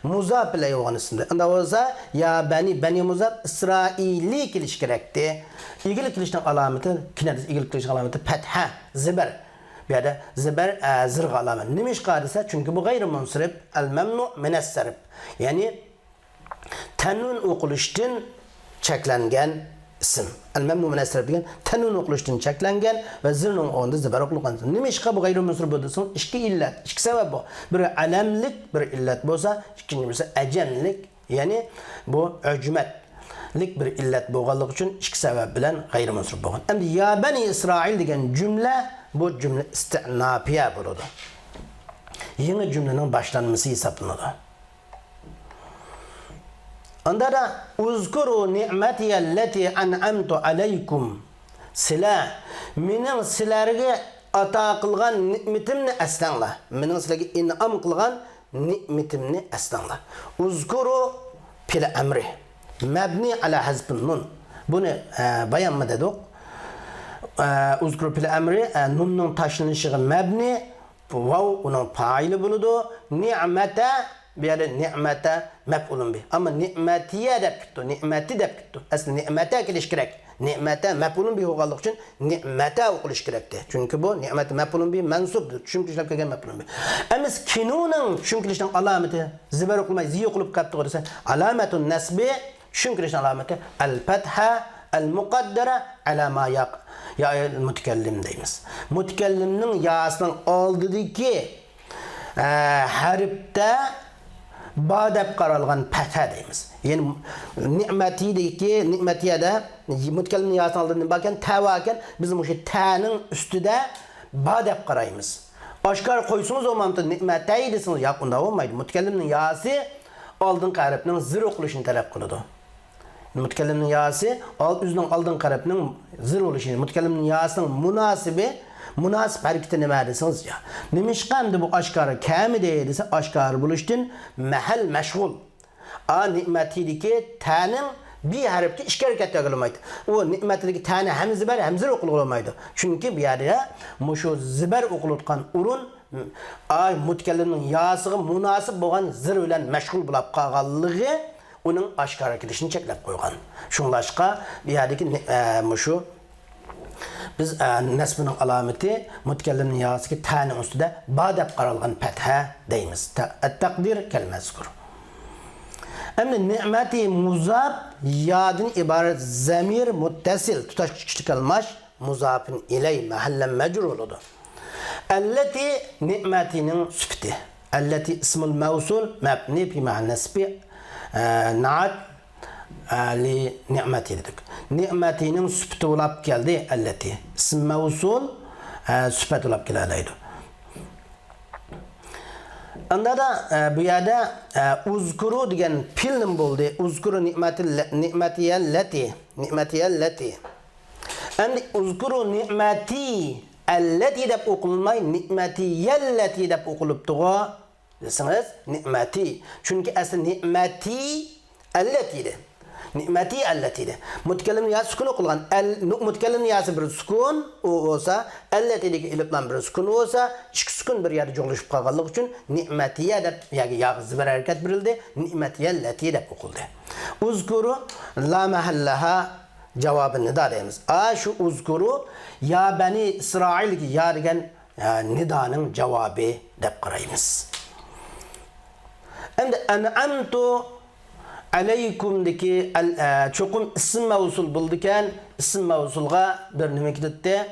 muzaf ile olan isimdi. Onda olsa ya beni muzaf İsraili ilişkirekti. İlgili kılışın alameti, kinedis ilgili kılışın alameti petha, ziber. Bir yerde ziber zırg alamet. Nimiş kadise? Çünkü bu gayri munsirib el memnu minesserib. Yani tenvin okuluştun çeklengen isim. El memnu minesserib diyen tenvin okuluştun çeklengen ve zırnın onda ziber okulukan. Nimiş ka bu gayri munsirib odasın? İki illet, iki sebep bu. Biri alemlik, biri illet bolsa, ikinci birisi ecemlik. Yani bu öcmetlik bir illet boğallık için iki sebep bilen gayri munsirib boğan. Hem de ya beni İsrail diyen cümle bu cümle istinafiye buludu. Yeni cümlenin başlanması hesaplanıdı. Onda da uzkuru ni'metiyelleti an'amtu aleykum sila minin silerge ata kılgan ni'metimni eslanla. Minin silerge in'am kılgan ni'metimni eslanla. Uzkuru pil emri mebni ala hazbin nun. Bunu bayan mı dedik? Uzkuru pil emri nunun taşlanışı mebni vav onun faili buludu. Ni'mete bir yerde ni'mete mef'ulun bih. Ama ni'metiye de kittu. Ni'meti de kittu. Aslında ni'mete kiliş gerek. Ni'mete mef'ulun bih oğallık için ni'mete okuliş gerekti. Çünkü bu ni'mete mef'ulun bih mensuptur. Çünkü işlem kegen mef'ulun bih. Emiz kinunun çünkü işlem alameti ziber okulmayı ziyi okulup kaptı orası. Alametun nesbi çünkü işlem alameti el-fetha el-mukaddara ala ma yak. Ya mütekellim deyimiz. Mütekellimnin yasının aldıdaki haripte badep qaralgan petha deyimiz. Yani ni'metiye de mütekellimin yasının aldığını bakın tevaken bizim o şey ta'nın üstüde badep qarayımız. Aşkar koysunuz olmamda ni'meteyi desiniz. Ya bunda olmaydı. Mütekellimin yası aldığın qaripinin zir okuluşunu talep kılıdı. Mütekellimin yası üzerinin aldığın qaripinin zir oluşunu, mütekellimin yasının münasip hareketi ne verdiniz ya? Nimişkan bu aşkarı kâmi değilse aşkarı buluştun mahal meşgul. Ni'metideki ta'nın bir harfte iki hareket yapılmaydı. O ni'metideki ta'nı hem ziber hem zir okulmaydı. Çünkü bir yerde şu ziber okulutkan urun mütekellimin yasığı münasip olan zir ile meşgul bulup qalğanlığı onun aşkarı hareketini çeklep koygan. Şunlaşka bir yerdeki şu biz nesbinin alameti mütekellimin yası ki ta'nın üstüde badep qaralgan petha deyimiz. Et-takdir kelimesidir. Emni ni'meti muzab yadın ibaret zemir muttesil tutaş çıkılmış muzafin iley mahallen mecruludur. Elleti ni'metinin süfti. Elleti ismul mevsul mebni fi mahal nesbi naat li ni'meti dedik. Ni'metinin süfti olap geldi elleti. İsm mevsul süfet olap gelaleydi. Onda da bu yerde uzkuru diyen pilnim buldu. Uzkuru ni'metiyelleti. Ni'metiyelleti. Yani uzkuru ni'meti elleti de okulmayı ni'metiyelleti de okulup tuğu desiniz ni'meti. Çünkü aslında ni'meti elleti'di. Ni'meti elleti'di. Mütekellimin yası sukun okulgan. Mütekellimin yası bir sukun olsa, elleti'deki iliplan bir sukun olsa, iki sukun bir yerde çoğuluşup kalganlık için ni'metiye de yağızı bir hareket birildi. Ni'metiye elleti'ye de okuldu. Uzkuru la mehallaha cevabını da deyimiz. Şu uzkuru ya beni İsrail ki ya degen nidanın cevabı deyip qarayımız. Hem de en'amtu Aleykum'daki çokum isim mevsul bulduken isim mevsulga bir nime gidetti.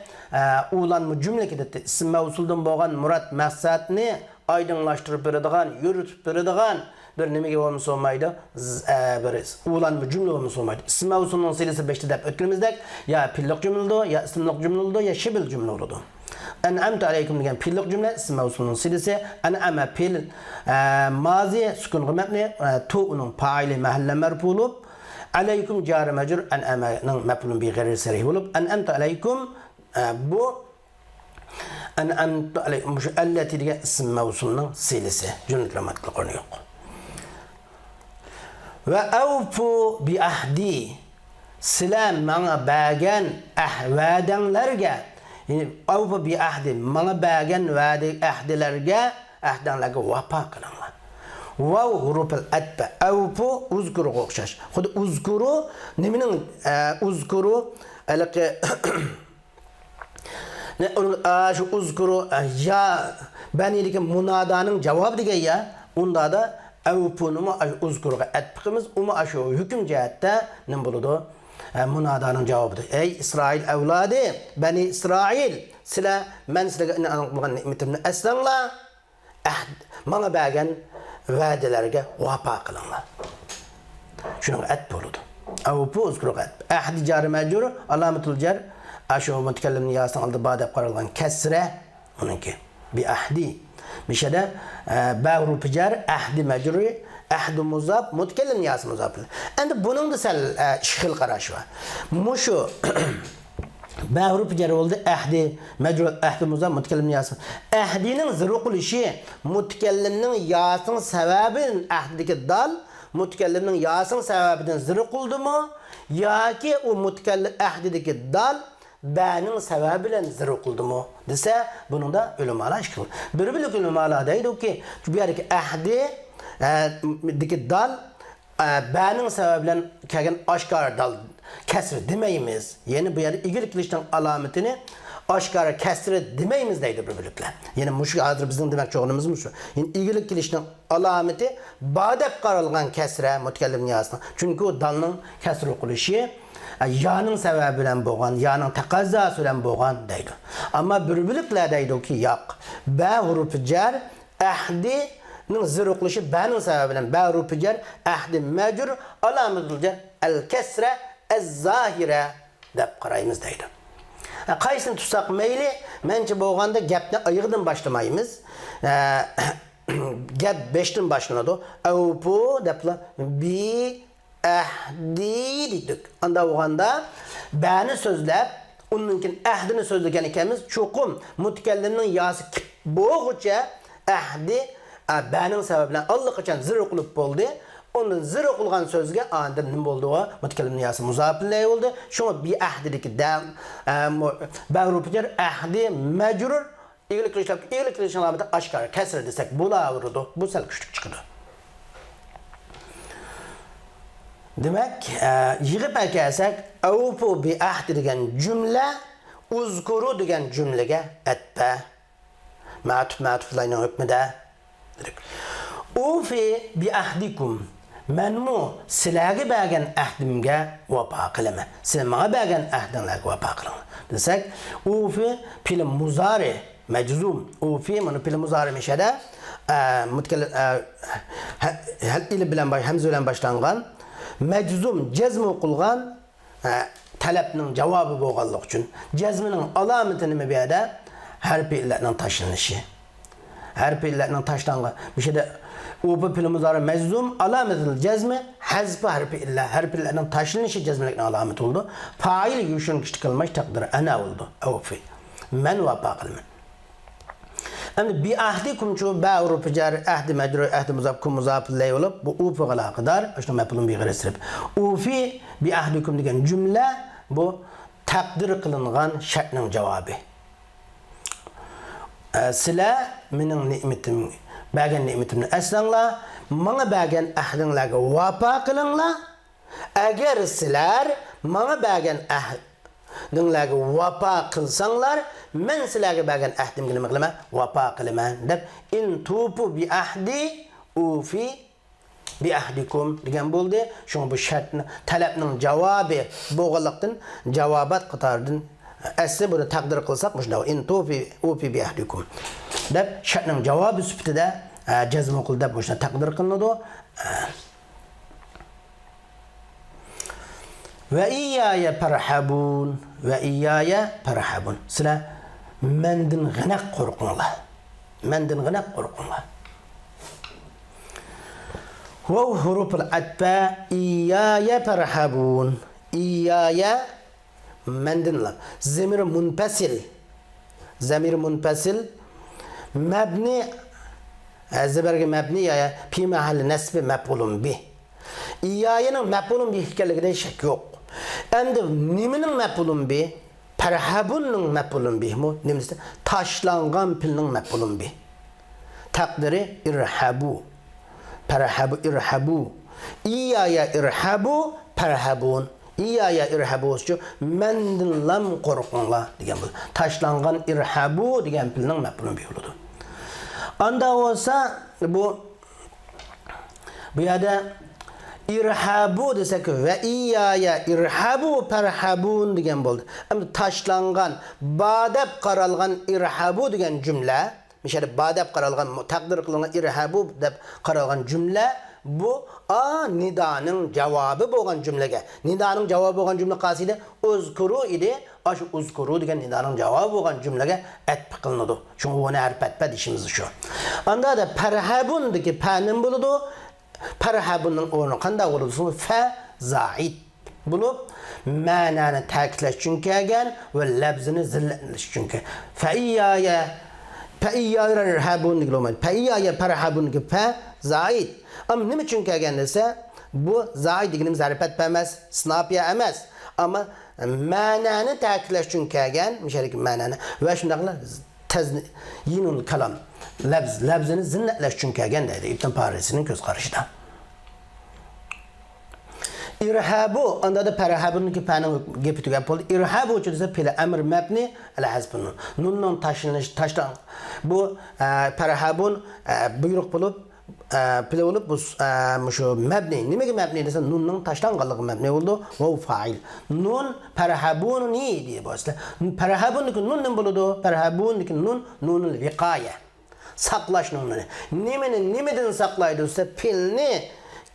Ulanma cümle gidetti. İsim mevsuldan boğan murat maksatını aydınlaştırıp berediğen, yürütüp berediğen bir nime olmuş olmaydı. Bir ulanma cümle olmuş olmaydı. İsim mevsulunun silisi 5'te dep ötkümüzdek ya pillik cümle oldu, ya isimlik cümle oldu, ya şibil cümle oldu. En'amtu aleykum degan pillik cümle isim mevsulunun silisi. En'ama pil mazi sukun mebni tu onun faili mahalle merfu olup aleykum car mecrur en'ama'nın mef'ulun bi gayri sarih olup en'amtu aleykum bu en'amtu aleykum şu elleti degan isim mevsulunun silisi. Cümle gramatlik konu yok. Ve evfu bi ahdi silam mana bagan ahvadanlarga yani avfa bi ahdi mana bagan vadi ahdilarga ahdanlarga vapa qilinglar. Vav hurufil atba avfu uzkuru o'xshash. Xuddi uzkuru nimaning uzkuru alaqi ne şu uzkuru ya beniliki munadaning javobi degan ya unda da avfunmu uzkuruga atbiqimiz uma shu hukm jihatda nim bo'ladi munadanın cevabıdır. Ey İsrail evladı, Beni İsrail, sizler men sizlerge anlatmagan nimetimni eslanlar, bana bergen va'dalarga vapa qilinglar. Şunun et boludu. Avpu uzkuruq et. Ahdi cari mecbur, alamatul cer, aşağı mütekellimni yasın aldı badab qaralgan kesre, onunki bi ahdi. Mişede bağru picar, ahdi mecburi, ahdu muzab, mutkellim yası muzab. Endi bunun da sel şıkıl qaraşı var. Muşu bağru picar oldu, ahdi mecbur, ahdu muzab, mutkellim yası. Ahdinin zırıqul işi, mutkellimnin yasın sebebinin ahdideki dal, mutkellimnin yasın sebebinin zırıquldu mu? Ya ki o mutkellim ahdideki dal, benim sebebiyle zırıquldu mu? Dese bunun da ulemalar şıkıl. Bir ulemalar deydi ki, bir yerdeki ahdi diki dal benim sebebiyle kelgen aşkar dal kesri demeyimiz. Yani bu yerde igilik ilişkinin alametini aşkar kesri demeyimiz deydi birbirlikle. Yani muşu hazır bizim demek çoğunumuz muşu. Yani igilik ilişkinin alameti badep qaralgan kesre mutkellim niyasına. Çünkü o dalının kesri okuluşu yanın sebebiyle boğan, yanın takazzası ile boğan deydi. Ama birbirlikle deydi ki yok. B hurufu cer ahdi zırıqlışı benim sebebiyle bağru picar ahdi mecur alametul cer el kesre ez zahire dep qarayımız deydi. Qaysini tutsak meyli mence boğanda gapni ayıqdan başlamayımız. Gap 5'ten başlanadı. Avpu depla bi ahdi dedik. Anda boğanda beni sözlep onunkin ahdini sözlüken ikimiz çokum mutkellimin yası boğuça ahdi benim sebebiyle Allah kaçan zırh kılıp boldu. Onun zırh kılgan sözge anında ne boldu o? Mutkellim niyası muzafirliği oldu. Şuna bir ahdideki bağru picar ahdi mecrur iyilik kılışın alameti aşkar kesir desek bula vurdu. Bu sel küçük çıkdı. Demek yığıp ekelsek avfu bi ahdi degen cümle uzkuru degen cümlege etbe matuflayının hükmüde Ufi bi ahdikum menmu silagi bagan ahdimga vapa qilama. Silmaga bagan ahdinlarga vapa qilama. Desek ufi pil muzari meczum. Ufi mana pil muzari mishada mutkallim hal ile bilan hamza bilan boshlangan meczum jazm qilgan talabning javobi bo'lganlik uchun jazmining alomati nima bu yerda harflarning tashlanishi. Harflerinin taşlanğı bir şeyde ubu pil muzari meczum alametil cezmi hazfi harfi illa harflerinin taşlanışı cezmelikten alamet oldu. Fail yuşun kişi kılmış takdir ana oldu. Avfi. Men vapa kılmen. Şimdi bi ahdikum şu bağru picar ahdi mecru ahdi muzafkum muzafillay olup bu ufi gala kadar işte mepulun bir gıresirip. Ufi bi ahdikum degen cümle bu takdir kılıngan şartının cevabı. Sila mening nimetim bagan nimetimni aslanlar mana bagan ahdinglarga vapa qilinglar agar sizlar mana bagan ahdinglarga vapa qilsanglar men sizlarga bagan ahdimga nima qilaman vapa qilaman deb in tupu bi ahdi ufi bi ahdikum degan bo'ldi. Şoň bu şartny talapning javobi bo'lganlikdan javobat qatoridan asli buni taqdir qilsak mushunda in tufi bi ahdikum deb şartning javobi sifatida jazm qilib deb mushunda taqdir qilinadi. Ve iyaya farhabun ve iyaya farhabun. Sizlar mendin g'ina qo'rqinglar. Mendin g'ina qo'rqinglar. Ve huruful atba iyaya farhabun. İyaya mendinlar. Zemir munfasil. Zemir munfasil mebni zeberge mebni ya fi mahalli nasbi mef'ulun bih. İyayenin mef'ulun bih ekanligida shak yo'q. Endi nimening mef'ulun bih? Farhabunning mef'ulun bih mu? Nimasi? Tashlangan pilning mef'ulun bih. Taqdiri irhabu. Farhabu irhabu. İyaya irhabu farhabun. İyaya irhabu şu mendinlam qo'rqinglar degan bu. Tashlangan irhabu degan pilning mef'ulun bih bo'ladi. Anda olsa bu yerda irhabu desek ve iyaya irhabu farhabun degan bo'ldi. Endi tashlangan, badab qaralgan irhabu degan jumla, misal badab qaralgan, taqdir qilingan irhabu deb qaralgan jumla bu nidaning javobi bo'lgan jumlaga. Nidaning javobi bo'lgan jumla qasida uzkuru idi. Aş uzkuru degan nidaning javobi bo'lgan jumlaga atf qilinadi. Chunki uni harfatpa deyishimiz shu. Anda da farhabun degi panim bo'ladi. Farhabunning o'rni qanday bo'ladi? Fa zaid bo'lib ma'noni ta'kidlash uchun kelgan va labzini zillatlash uchun kelgan. Fa iyaya irhabun degan. Fa iyaya farhabun degi fa zaid. Ama nima uchun kelgan desa, bu zaid deganimiz harfatpa emas, sinapiya emas. Ama ma'noni ta'kidlash uchun kelgan, mishalki ma'noni va shundaqlar yinul kalam labzini zinnatlash uchun kelgan deydi Ibn Farisining ko'z qarashida. İrhabu anda da farhabunki paning gepi tugab bo'ldi. İrhabu uchun desa fe'l amr mabni ala hasbun. Nunning tashlan bu farhabun buyruq bo'lib pile olup bu şu mebni. Nimaga mebni desa nunning tashlanganligi mebni bo'ldi. Va fa'il. Nun farhabun ni diye boshla. Farhabunki nun nim bo'ladi? Farhabunki nunul viqaya. Saqlash nunini. Nimadan saqlaydi desa filni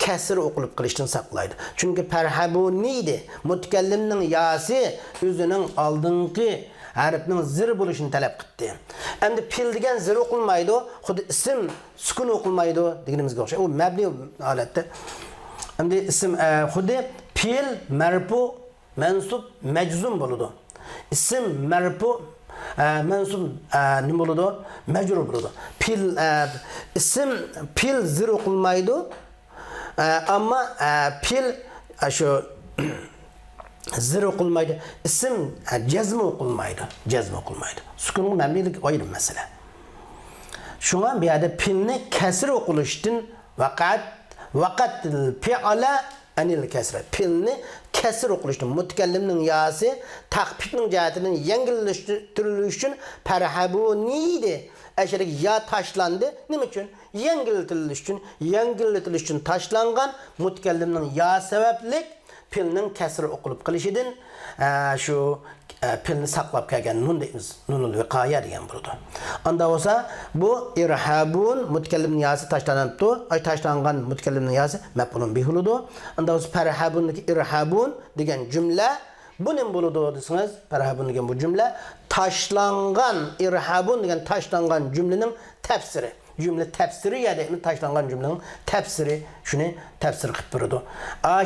kasr o'qilib qilishdan saqlaydi. Chunki farhabun neydi? Mutakallimning yasi o'zining oldingi harfning zir bo'lishini talab qildi. Endi fil degan zir o'qilmaydi, xuddi ism sukun o'qilmaydi deganimizga o'xshaydi. U mabni holatda. Endi ism xuddi fil marfu, mansub, majzum bo'ladi. Ism marfu, mansub nima bo'ladi? Majrur bo'ladi. Ism fil zir o'qilmaydi. Ama fil şu zir okunmaydı. İsim cezm okunmaydı. Cezm okunmaydı. Sukunun memlilik ayrı mesele. Şu an bir yerde pilni kesir okuluştun vakat fi'ala anil kesre. Pilni kesir okuluştun. Mutakellimnin yası takpitnin cihetinin yengilleştirilişi için farhabuniydi. Eşerik ya taşlandı. Ne için? Yengilletiliş için taşlangan mutakellimnin ya sebeplik pilnin kesri okulub qilishidin şu pilni saqlab kelgan nun deymiz. Nunul viqaya degan bo'ladi. Anda olsa bu irhabun mutakellimning yasi tashlanibdi. Tashlangan mutakellimning yasi maf'ulun bihi bo'ladi. Anda olsa farhabundagi irhabun degan jumla bu nim bo'ladi desangiz, farhabun degan bu jumla taşlangan irhabun degan taşlangan cümlenin tefsiri. Cümle tefsiri ya da taşlangan cümlenin tefsiri şunu tefsir qilib turadi.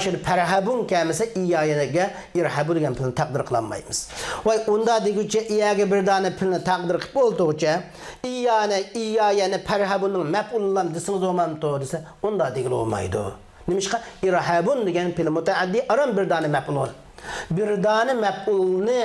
Şimdi farhabun kelmese iyaga irhabu degan pilni taqdir qilmaymiz. Voy unda degucha iyaga bir dona pilni taqdir qilib bo'ldicha iyani farhabunning maf'ullam desangiz bo'lmamdi desa unda degil olmaydi. Nimishqa irhabun degan pil mutaaddi aram bir dona maf'ul. Bir dona maf'ulni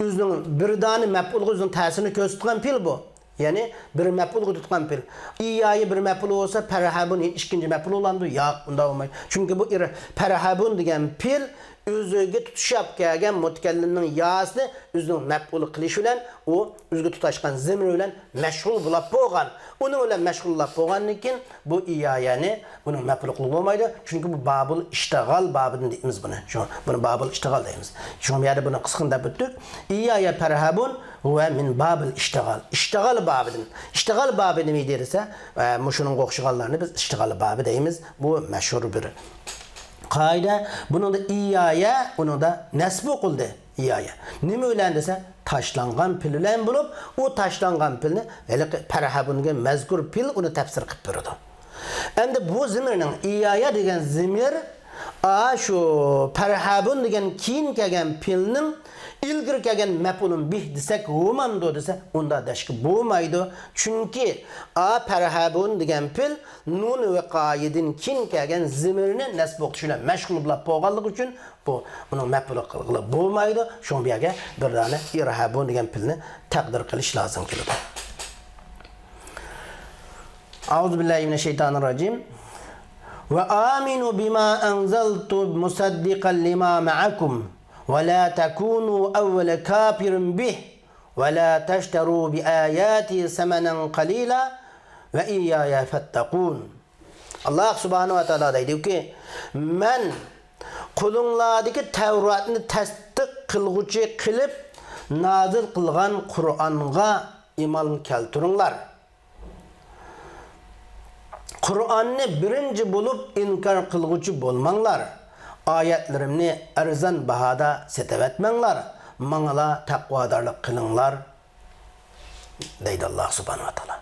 o'zining bir dona maf'ulga o'zining ta'sirini ko'rsatgan pil bu. Yani bir mef'ul tutkan pil. İyayı bir mef'ul olsa perhabun ikinci mef'ul olandı. Yok, bunda olmayı. Çünkü bu perhabun degen pil özüge tutuşap kelgen mutakellimning yasını özünün mef'ul qilish bilan o özüge tutaşkan zemir bilan meşgul bulap bolgan. Onu bilan meşgullap bolgandan keyin bu iyayani bunun mef'ul qilib olmaydı. Çünkü bu babul iştigal babını deymiz bunu. Bunu babul iştigal deymiz. Şu yerde bunu qısqında bitdik. İyaya perhabun ve min babul iştigal. İştigal babının. İştigal babı nemi derse, şunun qoqşigallarını biz iştigal babı deymiz. Bu meşhur bir Kaide bunun da iyaya, onun da nesbu kıldı iyaya. Nime öyle dese taşlangan pil bilen bulup o taşlangan pilni perhabunga mezkur pil onu tefsir qilib berdi. Endi bu zimirning iyaya degan zimir şu perhabun degan keyin kelgan pilning ilgir kelgan mef'ulun bih desek humando dese onda daşkı bo'lmaydi. Çünkü perhabun degan pil nun ve qaidin keyin kelgan zimirini nasb o'qishlar mashg'ul bo'lib bo'lganligi uchun bu uning mef'ul qilib bo'lmaydi. Shu yerga bir dona irhabun degan pilni taqdir qilish lozim keladi. Auzu billahi mineşşeytanirracim. Ve aminu bima anzaltu musaddiqan lima ma'akum. ولا تكونوا أول كافر به ولا تشتروا بآياتي ثمنا قليلا وإياي فاتقون. Allah subhanahu wa ta'ala deydi ki men kulunlardaki Tevrat'ını tasdik kılgıcı kılıp nazil kılgan Kur'an'a iman keltirinler. Kur'an'ı birinci bulup inkar kılgıcı bolmanlar. Ayetlerimni arzan bahada setevetmenler. Manala takvadarlık kılınlar. Deydi Allah subhanahu wa ta'ala.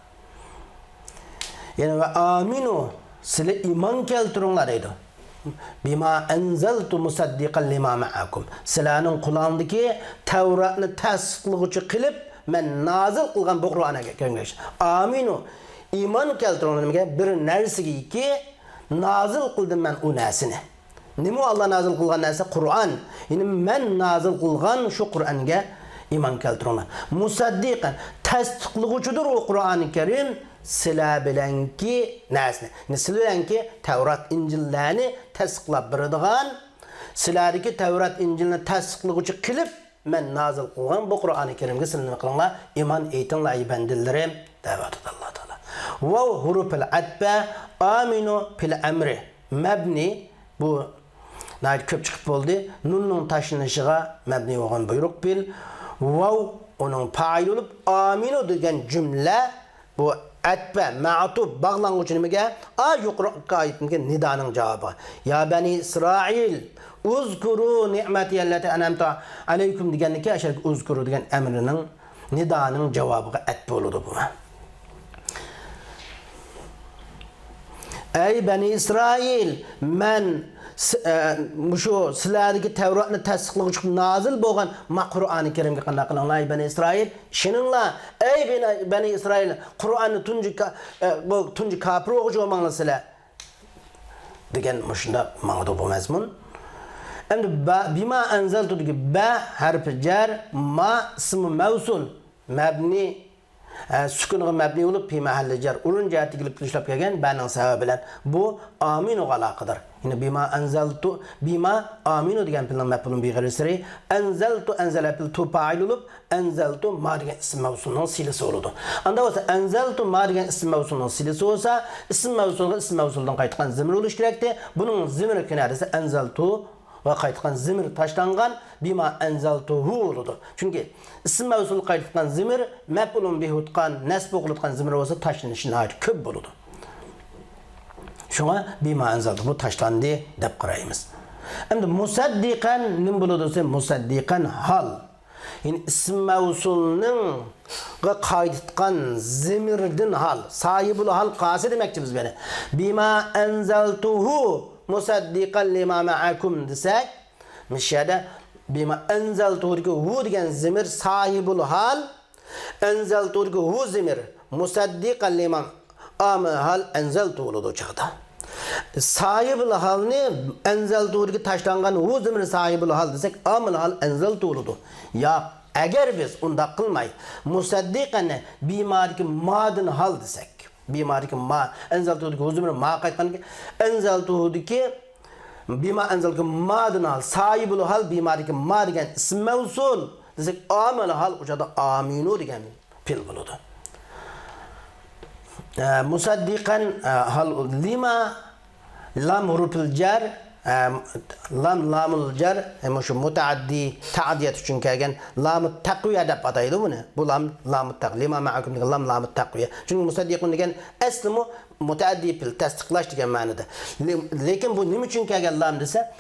Yani ve aminu sile iman keltirinler deydi. Bima enzeltu musaddiqan lima ma'akum. Silanın kulağındaki Tevrat'ını tasdiqlıgıcı kılıp men nazil kılgan bu Kur'an'a gelmiş. Aminu iman keltirinler bir nersigi ki nazil kıldım ben o nesini. Nima Allah nazil qilgan narsa Qur'on. Yani men nazil qilgan şu Qur'onga iman keltiringlar. Musaddiqan tasdiqlovchidir o Qur'oni Karim sizlar bilanki narsani. Yani sizlar bilanki Tevrat İncillarni tasdiqlab beradigan, sizlardagi Tevrat İncilni tasdiqlovchi qilib men nazil qilgan bu Qur'oni Karimga sizlar nima qilinglar? Iman aytinglar ey bandilarim, da'vat Allah Taala. Va huruful atba aminu fil amri mabni bu nayt köp çıkıp oldu. Nun'un taşınışıga mebni olan buyruk bil. Vav onun fail olup aminu degen cümle bu etbe, ma'tub bağlangıç nimeге yuqru kayıtınki nidanın cevabı. Ya beni İsrail uzkuru ni'meti allati an'amtu aleykum degeniki aşar uzkuru degen emrinin nidanın cevabı etbe oludu bu. Ey beni İsrail men şu sizlardagi Tevratni tasdiqlovchi nazil bo'lgan Qur'oni Karimga qanday qilinglar ey bani Isroil? Shininglar ey bani Isroil Qur'onni tunji kafir o'quvchi bo'lmanglar sizlar degan shunda ma'no bo'lmasmi? Endi bima anzaltu degi ba harfi jar ma ismi mavsul mabni sukunga mabni olup pi mahalli jar urun jihati kelib ishlab kelgan baning sababi bilan bu aminu aloqadir. Yine bima aminu degan pilning maf'ulun bi g'ayri anzaltu anzala pil tu fa'il olup anzaltu ma degan ism mavsulning silasi bo'ladi. Anda bo'lsa anzaltu ma degan ism mavsulning silasi bo'lsa ism mavsuldan qaytgan zimir bo'lish kerakdi. Buning zimiri kinayasi anzaltu ve qaytgan zimir taşlangan bima anzaltuhu oludu. Çünkü isim mevsul qaytgan zimir mef'ulun bihi utqan nasb qilgan zimir olsa taşlanışına ait köp oludu. Şuna bima anzaltu bu taşlandı deb qaraymiz. Endi musaddiqan nim boludu desa musaddiqan hal. Yani isim mevsulning qaytgan zimirdin hal, sahibul hal qasi demekçi biz beni. Bima anzaltuhu musaddiqan lima ma'akum desek müşahede bima enzeltu'daki hu degan zimir sahibul hal enzeltu'daki hu zimir musaddiqan lima hal enzeltu oludu çağda. Sahibul halni enzeltu'daki taşlangan hu zimir sahibul hal desek amil hal enzeltu oludu. Ya Eğer biz unda kılmay musaddiqani bimadiki madın hal desek. Bimadiki ma enzaltuhudiki huzumur ma qaytqanki enzaltuhudiki bima enzalki madın hal sahibul hal bimadiki ma degan ism mevsul desek amel hal ucada aminu degan fil buludu. Musaddiqan hal lima lam hurufil jar lamul jar şu mutaaddi ta'diyat üçün kelgen lamut taqviya dep ataydı bunu. Bu lamut taqviya lima ma'akum degan lamut taqviya. Çünkü musaddiqun degan asli mutaaddi pil tasdiqlash degan ma'noda. Lekin bu nima üçün kelgen lam desa,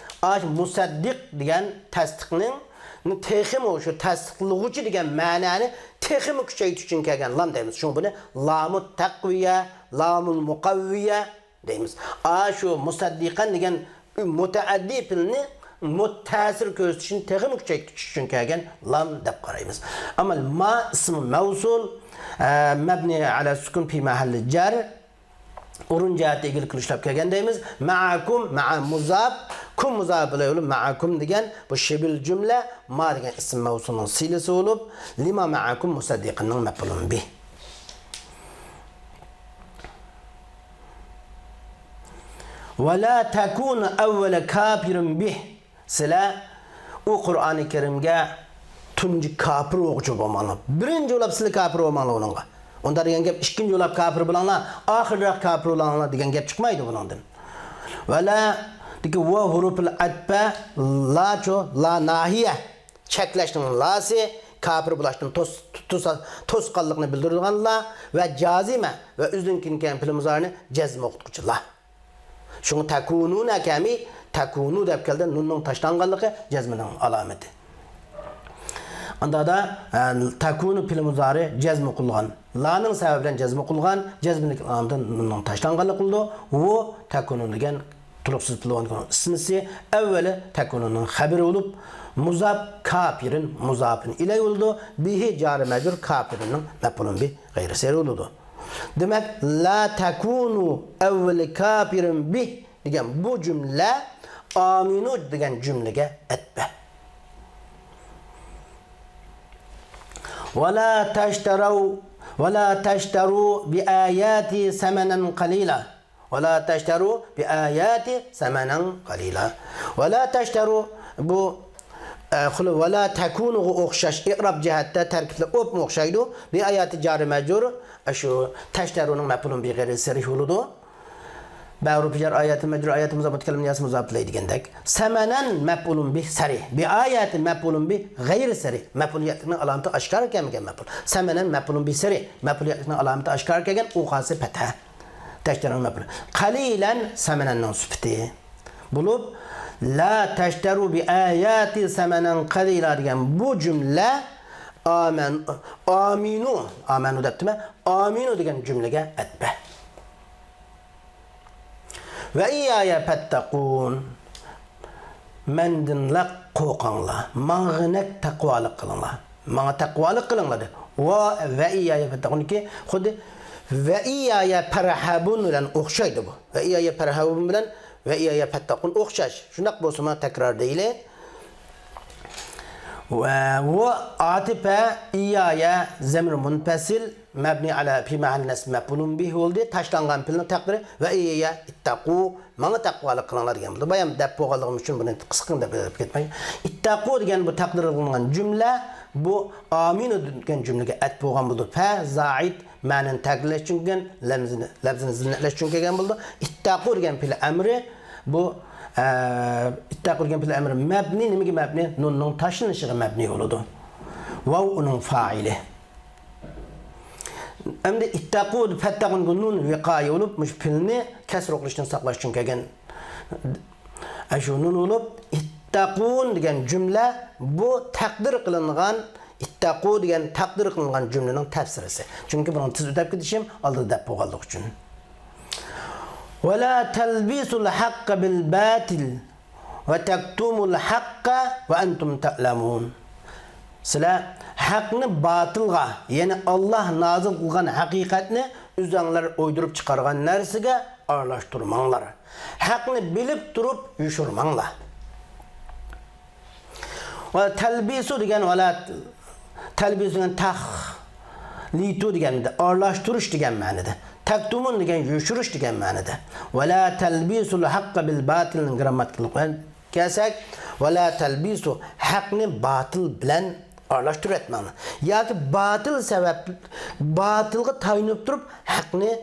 musaddiq degan tasdiqning texim o şu tasdiqlovchi degan ma'noni texim kuchaytirish uchun kelgan lam deymiz. Şunu buni lamut taqviya, lamul muqavviya deymiz. Şu musaddiqan degan mutaaddi pilni mutasir ko'rsatishni texim kuchaytirish uchun kelgan lam deb qaraymiz. Ama ma ismi mavsul mabni ala sukun fi mahalli jar urun jihati ilgili qilishlar kelgan deymiz. Ma'akum ma'a muzab kum muzab bilan bo'lib ma'akum degan bu shibil jumla ma degan ism mavsulning silasi bo'lib lima ma'akum musaddiqning maf'ulun bih. ولا تكون أول كافر به سلا o Kur'an-ı Kerim'ge tuncu kafir okucu olmalı. Birinci olap sili kafir olmalı onunla. Onda diyen gep ikinci olap kafir bulanlar, ahirrak kafir olanlar diyen gep çıkmaydı bunundan. Ve la diki ve huruful adbe la ço la nahiye çekleştiğinin lası kafir bulaştığının toskallıkını bildirdiğin la ve cazime ve üzünkinken filimizarını cezme okutukçu la. Şunu takunu nekemi takunu dep keldi nunun taşlanganlığı cezminin alameti. Anda da takunu pil muzari cezmi kullan. La'nın sebebiyle cezmi kullan, cezminin alameti nunun taşlanganlığı kuldu. O takunu degen tuluksuz pil olan ismisi evveli takununun haberi olup muzab kafirin muzabın ile oldu. Bihi cari mecbur kafirinin mef'ulun bir gayri seri oldu. Demek la takunu evveli kafirin bih degan bu cümle aminu degan cümlege etbe. Ve la taştaru bi ayati semanen qalila. Ve la taştaru bi ayati semanen qalila. Ve la taştaru bu ve la takunu okşaş i'rab cihatta terkiple op mu okşaydı bi ayati cari mecbur şu taştarunun mef'ulun bir gayri serih oludu. Ba'ru pijar ayati mecbur ayati muzabbat kelim niyası muzabtlay degandek. Semanen mef'ulun bi serih. Bi ayati mef'ulun bi gayri serih. Mef'uliyatının alameti aşkar kelmegen mef'ul. Semanen mef'ulun bi serih. Mef'uliyatının alameti aşkar kelgen uqası petha. Taştarunun mef'ul. Qalilan semenennin süfti. Bulup la taştaru bi ayati semenen qalila degan bu cümle aminu deptime aminu degan cümlege etbe. Ve iyyaya fettaqun mendin la qoqanla mağnek taqvalık kılınla mağa taqvalık kılınla de ve iyyaya fettaqun ki xudi ve iyyaya perhabun bilen oxşaydı bu ve iyyaya perhabun bilen ve iyyaya fettaqun oxşaş şundak bolsa tekrar değil. Ve atife iyyaya zemir munfasil mebni ala fi mahal nasb mef'ulun bih oldu. Taşlangan pilin takdiri ve iyyaya ittaqu mana taqvalık kılınlar degan bo'ldi. Bayam dep boğalığım üçün bunu qısqın dep ketmey. İttaqu degan bu takdir kılınan cümle bu aminu degan cümlege et boğan bo'ldi. Fa zaid ma'nan taqdirlash uchun kelgan, labzini zinatlash uchun kelgan bo'ldi. İttaqu degan pil amri bu ittaqu degan pil amri mabni nimaga mabni? Nunning tashlanishiga mabni bo'ladi. Va uning fa'ili. Endi ittaqu fettaqun nun viqaya olup mush pilni kasr qilishdan saqlash uchun kelgan. Shu nun olup ittaqun degan cümle bu taqdir qilingan ittaqu degan taqdir qilingan cümlening tafsirisi. Chunki buni tiz o'tab ketishim oldida deb bo'lganlik uchun. Ve la talbisul haqqa bil batil ve taktumul haqqa ve entum ta'lamun. Sizlar haqni batılga, yani Allah nazil qilgan haqiqatni o'zinglar o'ydirib chiqargan narsaga aralashtirmanglar. Haqni bilib turib yushurmanglar. Ve talbisu degan talbiyesinden litu degende, arlaştırış degen ma'nida. Taktumun degen yushurish degen ma'nida. Ve la talbisul hakka bil batilin grammatiklik kelsak, ve la talbisu haqni batil bilan arlaştırıp etmeli. Yoki batil sebep batilga tayinib turib haqni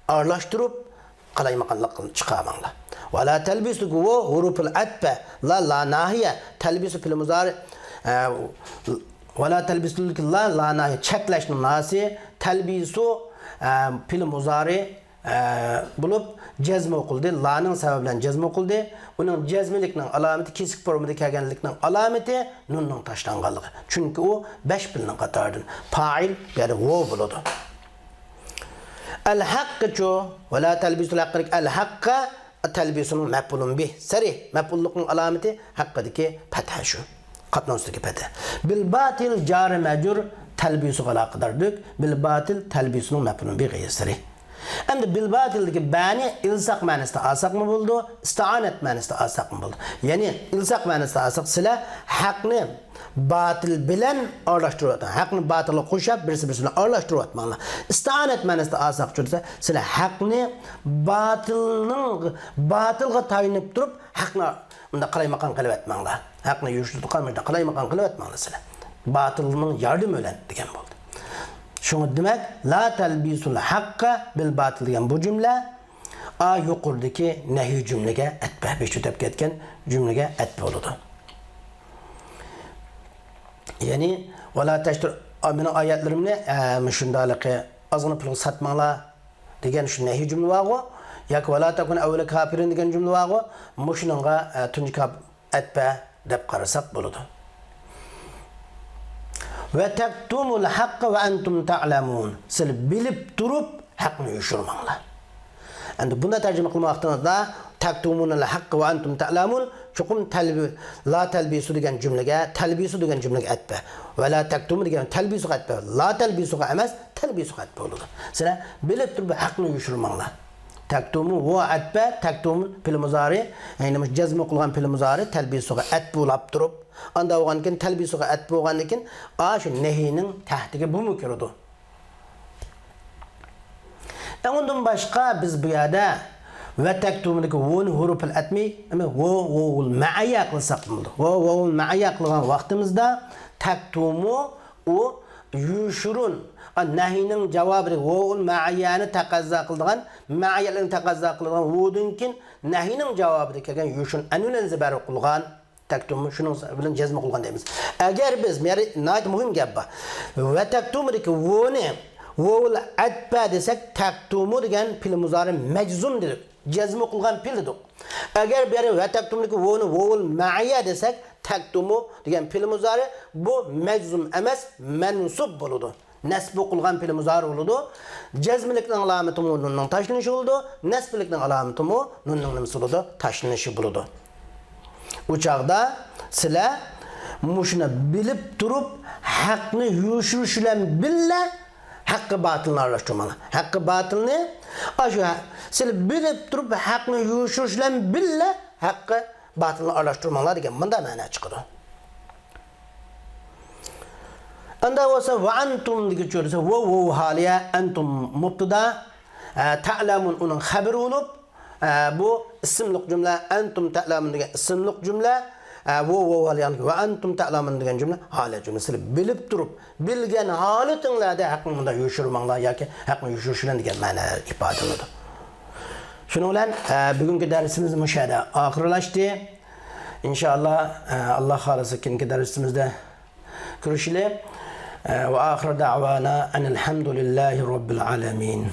arlaştırıp qalaymaganlik qilib chiqarmanglar. Ve la talbisu bu huruful atfa la nahiye talbisu fil muzari ve la talbisu la nahiye cheklashning nasi talbisu fil muzari bulup cezm okuldu. La'nın sebebiyle cezm okuldu. Onun cezmilikinin alameti kesik formada kelgenlikinin alameti nun'un taşlanganlığı. Çünkü o 5 bilinin katardır. Fa'il yani o buludu. El-hakkı ço ve la telbisul hakkı el-hakka telbisunun mef'ulun bih. Seri mef'ullukun alameti hakkıdaki fetha şu. Katnansıdaki fetha. Bil batil cari mecur telbisu alakadardık. Bil batil telbisunun mef'ulun bih gayri seri. Endi bil batildeki bani ilsak manasida alsak mı buldu? İstaanet manasida alsak mı buldu? Yani ilsak manasida alsak sizlar haqni batil bilan aralashtirib, haqni batilla qo'shib birisi-birini aralashtirib atmanglar. İstaanet manasida alsak bo'lsa, sizlar haqni batilga tayinib turib, haqni bunda qalaymagan qilib atmanglar. Haqni yurishtirib qolmaydi, qalaymagan qilib atmanglar sizlar. Batilning yordami bilan degan bo'ldi. Şunu demek, la telbisul hakka bil batil degan bu cümle a yuqoridagi nehi cümlege etbe, beş ötep ketken cümlege etbe oludu. Yani wala teştir amina ayetlerimni şundalıqı azını pul satmanglar degan şu nehi cümle var o. Yak wala takun awla kafirin degan cümle var o. Muşununga tunji kap etbe dep qarasak boludu. Ve tektumul hakka ve entum ta'lemun. Siz bilip durup hakkını yuşurmanglar. Endi bunda tercüme kılmaktanızda tektumunul hakka ve entum ta'lemun çokum la telbisu degan cümlege telbisu degan cümlege etbe. Ve la tektumu degan telbisu etbe. La telbisu emas telbisu etbe olur. Siz bilip durup hakkını yuşurmanglar. Tektumu ve etbe tektumun pil muzari yani cezmi kılgan pil muzari telbisu etbe olap durup anda oğanken telbisuga et boğanken şu nehinin tahtiga bu mu kirdi? Ondan başka biz bu yada ve tektumundaki vun huruful etmi ama vul ma'aya kılsak mı? Vul ma'aya kılgan vaktimizde tektumu o yuşurun nehinin cevabı vul ma'ayanı takazza kılgan ma'ayanı takazza kılgan vudunkin nehinin cevabı kelgen yuşun anülen zeber kılgan tektumu şunun bilen cezme kılgan deymiz. Eğer biz nayet muhim gap ve tektumudaki vuni vul atba desek tektumu degan pil muzari meczum dedik. Cezme kılgan pil dedik. Eğer bir ve tektumudaki vuni vul ma'ya desek tektumu degan pil muzari bu meczum emas mensup buludu. Nesbu kılgan pil muzari buludu. Cezmiliknin alameti nunun taşlanışı oldu. Nesbiliknin alameti nunun nimsi buludu. Taşlanışı buludu. Uçakda sizler muşuna bilip durup hakkını yuşuruşuyla billa hakkı batılını araştırmalı. Hakkı batılını sizler bilip durup hakkını yuşuruşuyla billa hakkı batılını araştırmalı degen bunda mana çıkıyor. Anda olsa ve antum degi çörse ve haliye entum mubtada ta'lamun onun haberi olup bu isimlik cümle entum ta'lamun degan isimlik cümle ve entum ta'lamun degan cümle hali cümlesi bilip durup bilgen halatinglarda hakkında yuşurmanglar yoki hakkını yuşurishlan degan ma'no ifoda qiladi. Shuning bilan bugungi darsimiz mushada oxirlashdi. İnşallah Allah xolasa keyingi darsimizda ko'rishaylik. Ve ahir da'vana enelhamdülillahi rabbil alamin.